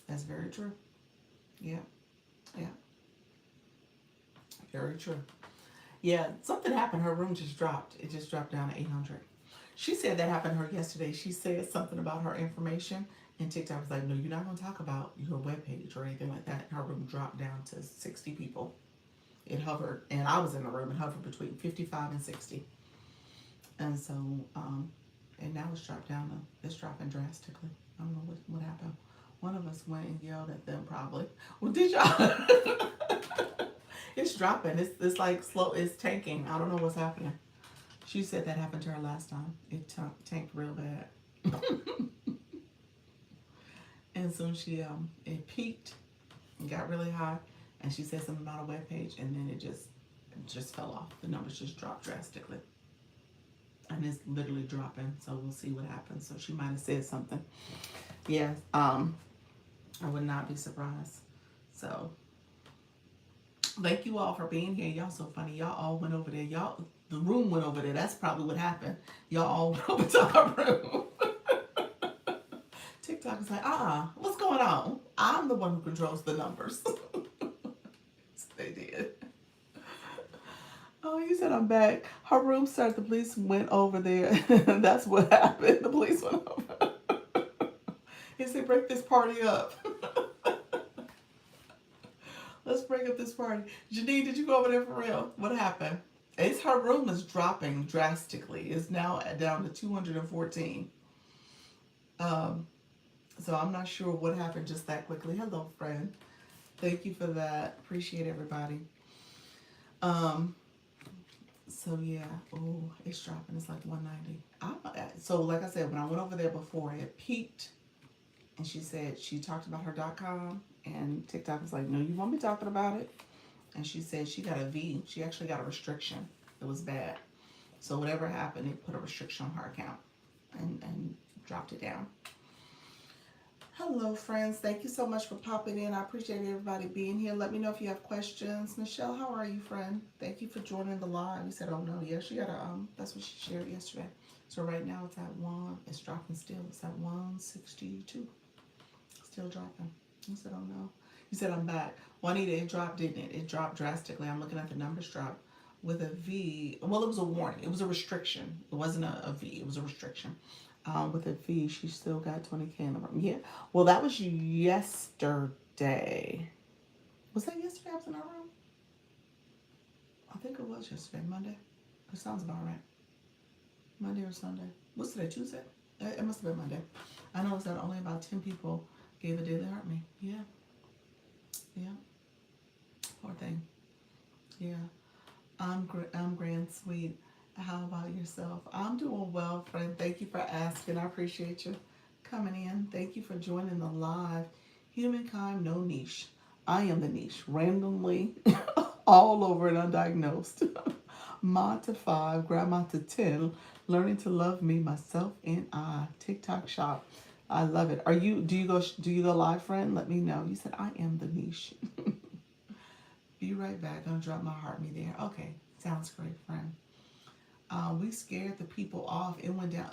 That's very true. Yeah, yeah. Very true. Yeah, something happened. Her room just dropped. It just dropped down to 800. She said that happened to her yesterday. She said something about her information, and TikTok was like, no, you're not going to talk about your webpage or anything like that. Her room dropped down to 60 people. It hovered, and I was in the room. It hovered between 55 and 60. And so, and now it's dropped down. It's dropping drastically. I don't know what happened. One of us went and yelled at them probably. Well, did y'all? It's dropping. It's like slow. It's tanking. I don't know what's happening. She said that happened to her last time. It tanked real bad. And so it peaked and got really high, and she said something about a web page, and then it just fell off. The numbers just dropped drastically, and it's literally dropping. So we'll see what happens. So she might have said something. Yeah. I would not be surprised. So thank you all for being here. Y'all so funny. Y'all all went over there. The room went over there. That's probably what happened. Y'all all went over to our room. TikTok is like, what's going on? I'm the one who controls the numbers. So they did. Oh, you said I'm back. Her room started. The police went over there. That's what happened. The police went over. He said, break this party up. Let's break up this party. Janine, did you go over there for real? What happened? Her room is dropping drastically. It's now down to 214. So I'm not sure what happened just that quickly. Hello, friend. Thank you for that. Appreciate everybody. So yeah, it's dropping. It's like 190. So like I said, when I went over there before, it peaked, and she said she talked about her .com, and TikTok was like, no, you won't be talking about it. And she said she got a V. She actually got a restriction. It was bad. So whatever happened, they put a restriction on her account and dropped it down. Hello, friends. Thank you so much for popping in. I appreciate everybody being here. Let me know if you have questions. Michelle, how are you, friend? Thank you for joining the live. You said, oh, no. Yeah, she got that's what she shared yesterday. So right now it's at 1. It's dropping still. It's at 162. Still dropping. You said, oh, no. You said, I'm back. Juanita, it dropped, didn't it? It dropped drastically. I'm looking at the numbers drop with a V. Well, it was a warning. It was a restriction. It wasn't a V. It was a restriction. With a V, she still got 20K in the room. Yeah. Well, that was yesterday. Was that yesterday I was in our room? I think it was yesterday. Monday? It sounds about right. Monday or Sunday. What's today? Tuesday? It must have been Monday. I know it's that only about 10 people gave a daily heart me. Yeah. Yeah. Poor thing. Yeah. I'm grand, sweet. How about yourself? I'm doing well, friend. Thank you for asking. I appreciate you coming in. Thank you for joining the live. Humankind, no niche. I am the niche. Randomly, all over and undiagnosed. Ma to 5, grandma to 10, learning to love me, myself, and I. TikTok shop. I love it. Do you go live, friend? Let me know. You said I am the niche. Be right back. Gonna drop my heart me there. Okay, sounds great, friend. We scared the people off. It went down.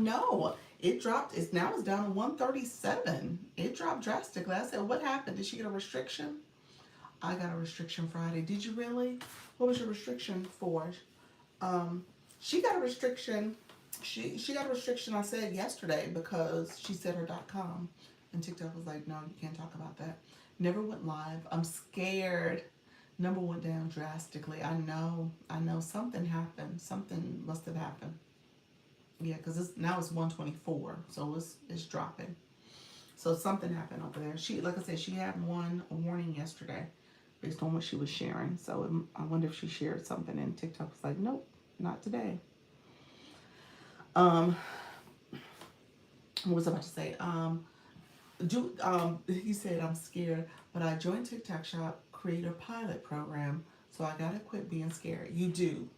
No, it dropped. It's down to 137. It dropped drastically. I said, what happened? Did she get a restriction? I got a restriction Friday. Did you really? What was your restriction for? Um, she got a restriction. She got a restriction. I said yesterday because she said her .com, and TikTok was like, no, you can't talk about that. Never went live. I'm scared. Number went down drastically. I know something happened. Something must have happened. Yeah, because now it's 124, so it's dropping. So something happened over there. Like I said, she had a warning yesterday, based on what she was sharing. So I wonder if she shared something, and TikTok was like, nope, not today. Um, what was I about to say? He said I'm scared, but I joined TikTok Shop Creator Pilot Program, so I gotta quit being scared. You do.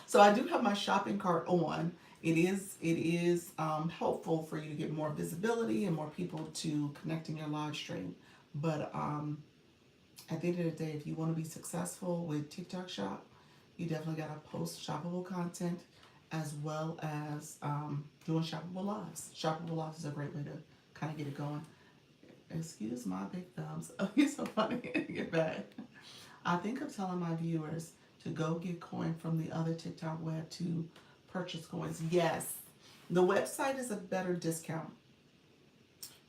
So I do have my shopping cart on. It is helpful for you to get more visibility and more people to connect in your live stream. But at the end of the day, if you want to be successful with TikTok Shop, you definitely got to post shoppable content as well as doing shoppable lives. Shoppable lives is a great way to kind of get it going. Excuse my big thumbs. Oh, you're so funny. Get back. I think I'm telling my viewers to go get coin from the other TikTok web to purchase coins. Yes, the website is a better discount.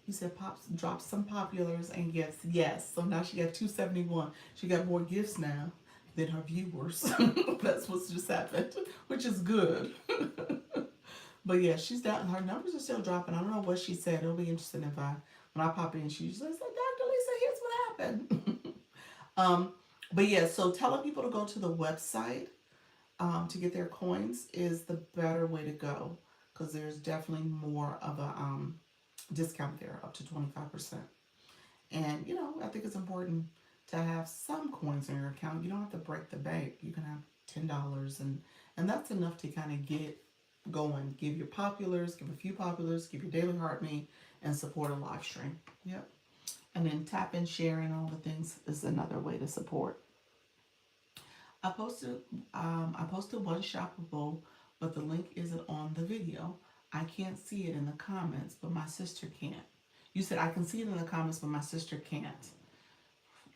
You said pops drop some populars and gifts. Yes, so now she got 271. She got more gifts now than her viewers. That's what's just happened, which is good. But yeah, she's down. Her numbers are still dropping. I don't know what she said. It'll be interesting if when I pop in, she says, "Dr. Lisa, here's what happened." um, but yeah, so telling people to go to the website to get their coins is the better way to go because there's definitely more of a discount there, up to 25%. And I think it's important to have some coins in your account. You don't have to break the bank. You can have $10, and that's enough to kind of get going. Give your populars, give a few populars, give your daily heart me, and support a live stream. Yep. And then tap in, sharing all the things is another way to support. I posted one shoppable, but the link isn't on the video. I can't see it in the comments, but my sister can't. You said I can see it in the comments, but my sister can't.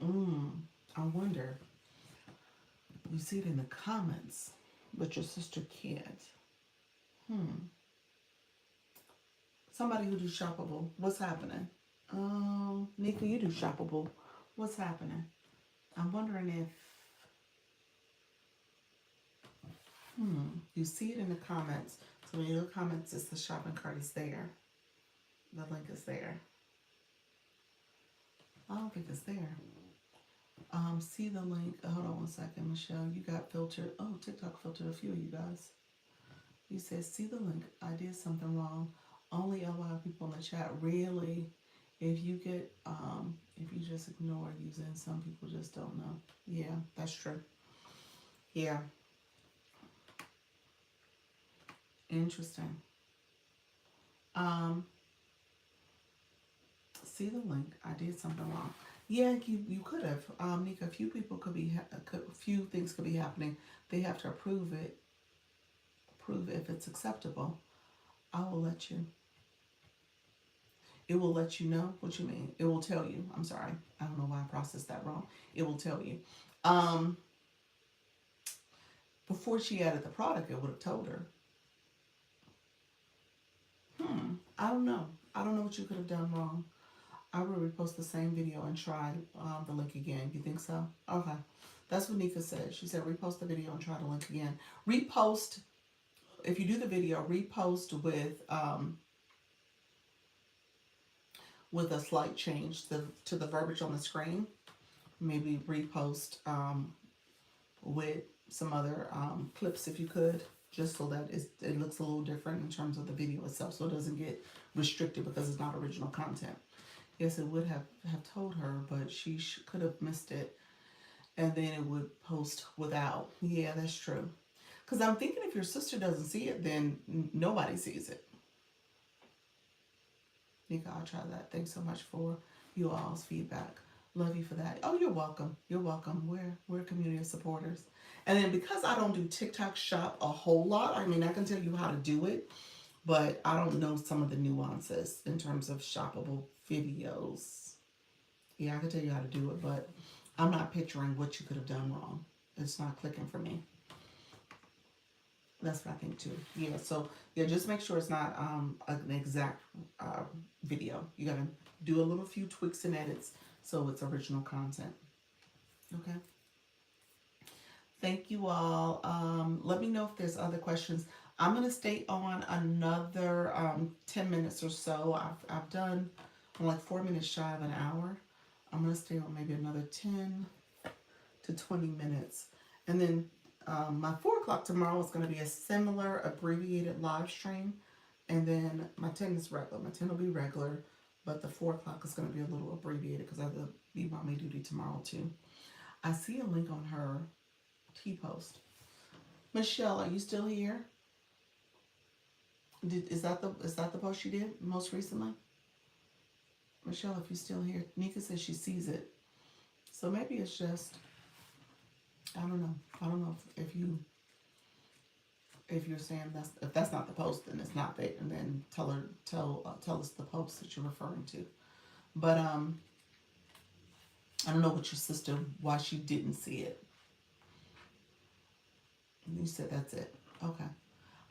I wonder. You see it in the comments, but your sister can't. Somebody who do shoppable. What's happening? Nika, you do shoppable. What's happening? I'm wondering if you see it in the comments. So when you look comments, it's the shopping cart is there. The link is there. I don't think it's there. See the link. Hold on one second, Michelle. You got filtered. Oh, TikTok filtered a few of you guys. You said, see the link. I did something wrong. Only allow people in the chat. Really? If you just ignore using, some people just don't know. Yeah, that's true. Yeah. Interesting. See the link. I did something wrong. Yeah, you could have. Nika, a few people few things could be happening. They have to approve if it's acceptable. I will let you. It will let you know what you mean. It will tell you. I'm sorry. I don't know why I processed that wrong. It will tell you. Before she added the product, it would have told her. I don't know. I don't know what you could have done wrong. I will repost the same video and try the link again. You think so? Okay. That's what Nika said. She said repost the video and try the link again. Repost, if you do the video, repost with a slight change to the verbiage on the screen. Maybe repost with some other clips if you could, just so that it looks a little different in terms of the video itself, so it doesn't get restricted because it's not original content. Yes, it would have told her, but she could have missed it, and then it would post without. Yeah, that's true. Because I'm thinking if your sister doesn't see it, then nobody sees it. Nika, I'll try that. Thanks so much for you all's feedback. Love you for that. Oh, you're welcome. You're welcome. We're a community of supporters. And then because I don't do TikTok shop a whole lot, I mean I can tell you how to do it, but I don't know some of the nuances in terms of shoppable videos. Yeah, I can tell you how to do it, but I'm not picturing what you could have done wrong. It's not clicking for me. That's what I think too. Yeah, so yeah, just make sure it's not an exact uh, video. You gotta do a little few tweaks and edits so it's original content. Okay. Thank you all. Let me know if there's other questions. I'm gonna stay on another 10 minutes or so. I've done, I'm like 4 minutes shy of an hour. I'm gonna stay on maybe another 10 to 20 minutes. And then my 4 o'clock tomorrow is going to be a similar abbreviated live stream. And then my 10 is regular. My 10 will be regular, but the 4 o'clock is going to be a little abbreviated because I have to be mommy duty tomorrow too. I see a link on her T post. Michelle, are you still here? Is that the post you did most recently? Michelle, if you're still here, Nika says she sees it. So maybe it's just, I don't know. I don't know if you're saying that's not the post, then it's not there, and then tell us the post that you're referring to. But I don't know what your sister, why she didn't see it. You said that's it. Okay.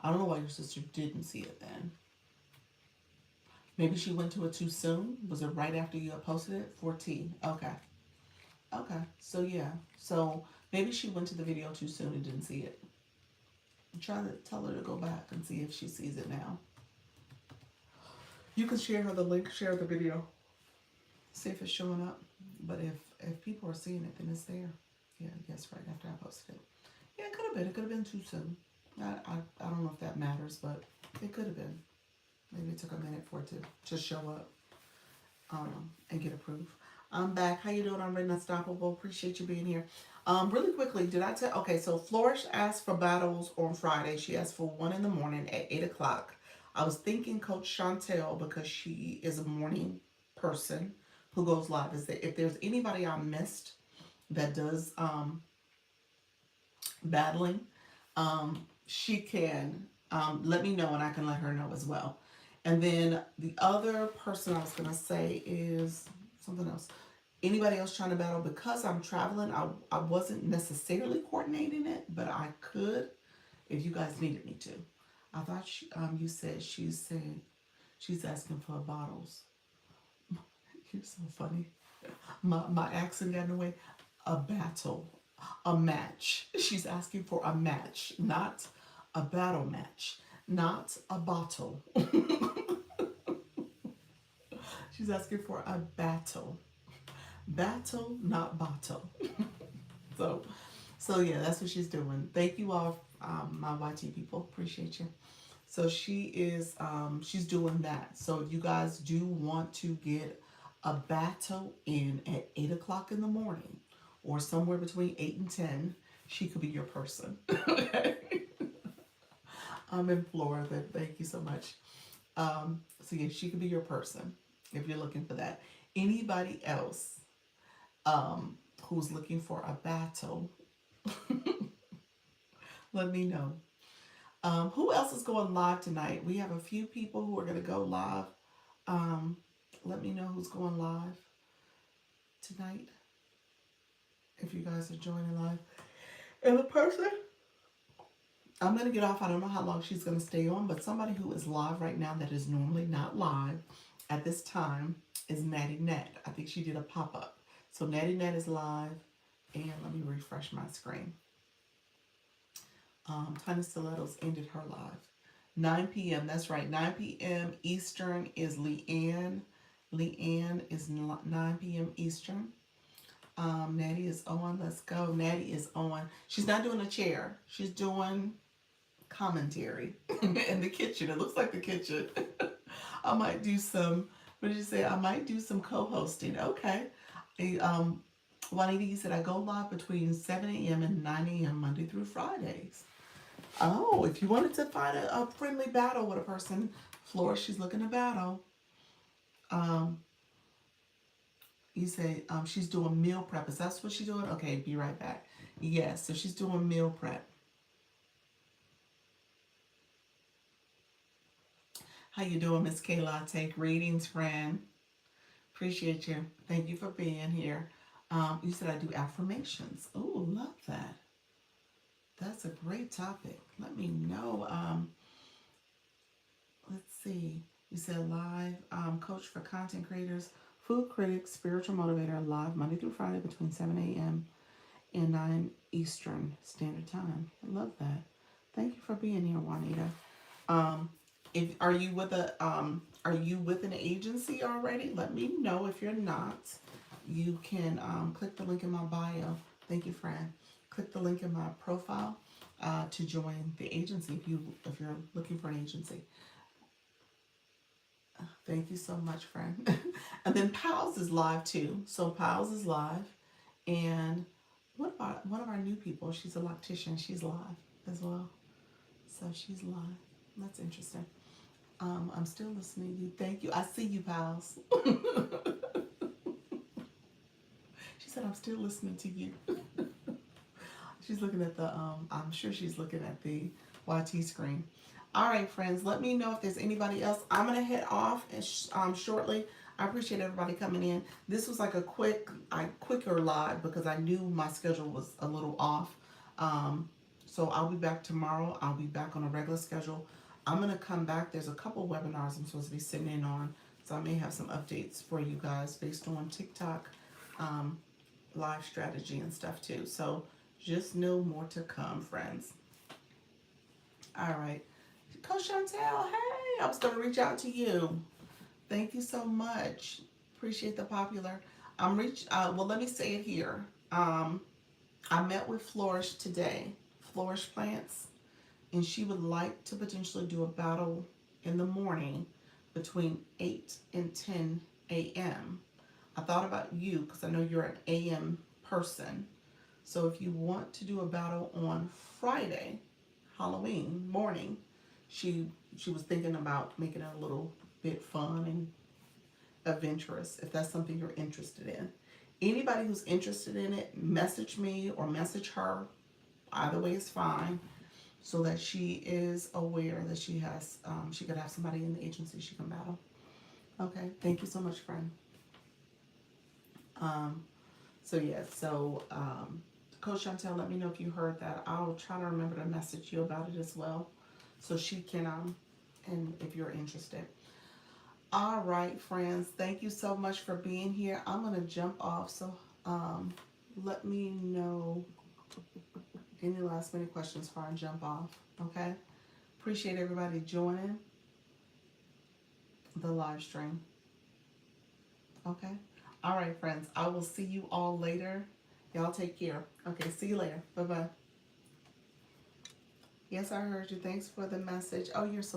I don't know why your sister didn't see it then. Maybe she went to it too soon. Was it right after you had posted it? 14. Okay. Okay. So yeah. So maybe she went to the video too soon and didn't see it. Try to tell her to go back and see if she sees it now. You can share her the link, share the video, see if it's showing up. But if people are seeing it, then it's there. Yeah, yes, right after I posted it. Yeah, it could have been. It could have been too soon. I don't know if that matters, but it could have been. Maybe it took a minute for it to show up and get approved. I'm back. How you doing? I'm Ready Unstoppable. Appreciate you being here. Really quickly, did I tell? Okay, so Flourish asked for battles on Friday. She asked for one in the morning at 8 o'clock. I was thinking Coach Chantel because she is a morning person who goes live. Is that if there's anybody I missed that does battling, she can let me know and I can let her know as well. And then the other person I was going to say is something else. Anybody else trying to battle? Because I'm traveling, I wasn't necessarily coordinating it, but I could if you guys needed me to. I thought you said she's asking for bottles. You're so funny. My accent got in the way. A battle, a match. She's asking for a match, not a battle match, not a bottle. She's asking for a battle. Battle, not bottle. So, so yeah, that's what she's doing. Thank you all, my YT people. Appreciate you. So she's doing that. So if you guys do want to get a battle in at 8 o'clock in the morning, or somewhere between 8 and 10, she could be your person. Okay. I'm in Florida. Thank you so much. So yeah, she could be your person if you're looking for that. Anybody else who's looking for a battle, let me know. Who else is going live tonight? We have a few people who are going to go live. Let me know who's going live tonight. If you guys are joining live. And the person, I'm going to get off. I don't know how long she's going to stay on, but somebody who is live right now that is normally not live at this time is Natty Nat. I think she did a pop-up. So Natty Nat is live. And let me refresh my screen. Tiny Stilettos ended her live. 9 p.m. That's right. 9 p.m. Eastern is Leanne. Leanne is 9 p.m. Eastern. Natty is on. Let's go. Natty is on. She's not doing a chair. She's doing commentary in the kitchen. It looks like the kitchen. I might do some What did you say? I might do some co-hosting. Okay. Eh, Juanita, you said I go live between 7 a.m. and 9 a.m. Monday through Fridays. Oh, if you wanted to find a friendly battle with a person, Flora, she's looking to battle. Um, you say she's doing meal prep. Is that what she's doing? Okay, be right back. Yes, so she's doing meal prep. How you doing, Miss Kayla? Take greetings, friend. Appreciate you. Thank you for being here. You said I do affirmations. Oh, love that. That's a great topic. Let me know. Let's see. You said live coach for content creators, food critic, spiritual motivator, live Monday through Friday between 7 a.m. and 9 Eastern Standard Time. I love that. Thank you for being here, Juanita. Um, if are you with an agency already? Let me know. If you're not, you can click the link in my bio. Thank you, Fran. Click the link in my profile to join the agency if you're looking for an agency. Thank you so much, Fran. And then Pals is live too. So Pals is live, and what about one of our new people? She's a loctician. She's live as well. So she's live. That's interesting. I'm still listening to you. Thank you. I see you, Pals. She said, I'm still listening to you. She's looking at the, I'm sure she's looking at the YT screen. All right, friends, let me know if there's anybody else. I'm going to head off shortly. I appreciate everybody coming in. This was like a quicker live because I knew my schedule was a little off. So I'll be back tomorrow. I'll be back on a regular schedule. I'm going to come back. There's a couple webinars I'm supposed to be sitting in on. So I may have some updates for you guys based on TikTok live strategy and stuff too. So just know more to come, friends. All right. Coach Chantel, hey, I was going to reach out to you. Thank you so much. Appreciate the popular. Well, let me say it here. I met with Flourish today, Flourish Plants, and she would like to potentially do a battle in the morning between 8 and 10 a.m. I thought about you because I know you're an AM person. So if you want to do a battle on Friday, Halloween morning, she was thinking about making it a little bit fun and adventurous, if that's something you're interested in. Anybody who's interested in it, message me or message her. Either way is fine, so that she is aware that she could have somebody in the agency she can battle. Okay, thank you so much, friend. Coach Chantel, let me know if you heard that. I'll try to remember to message you about it as well, so she can and if you're interested. All right, friends, thank you so much for being here. I'm gonna jump off, so let me know any last minute questions before I jump off. Okay, appreciate everybody joining the live stream. Okay, all right, friends, I will see you all later. Y'all take care. Okay, see you later. Bye bye. Yes, I heard you. Thanks for the message. Oh, you're so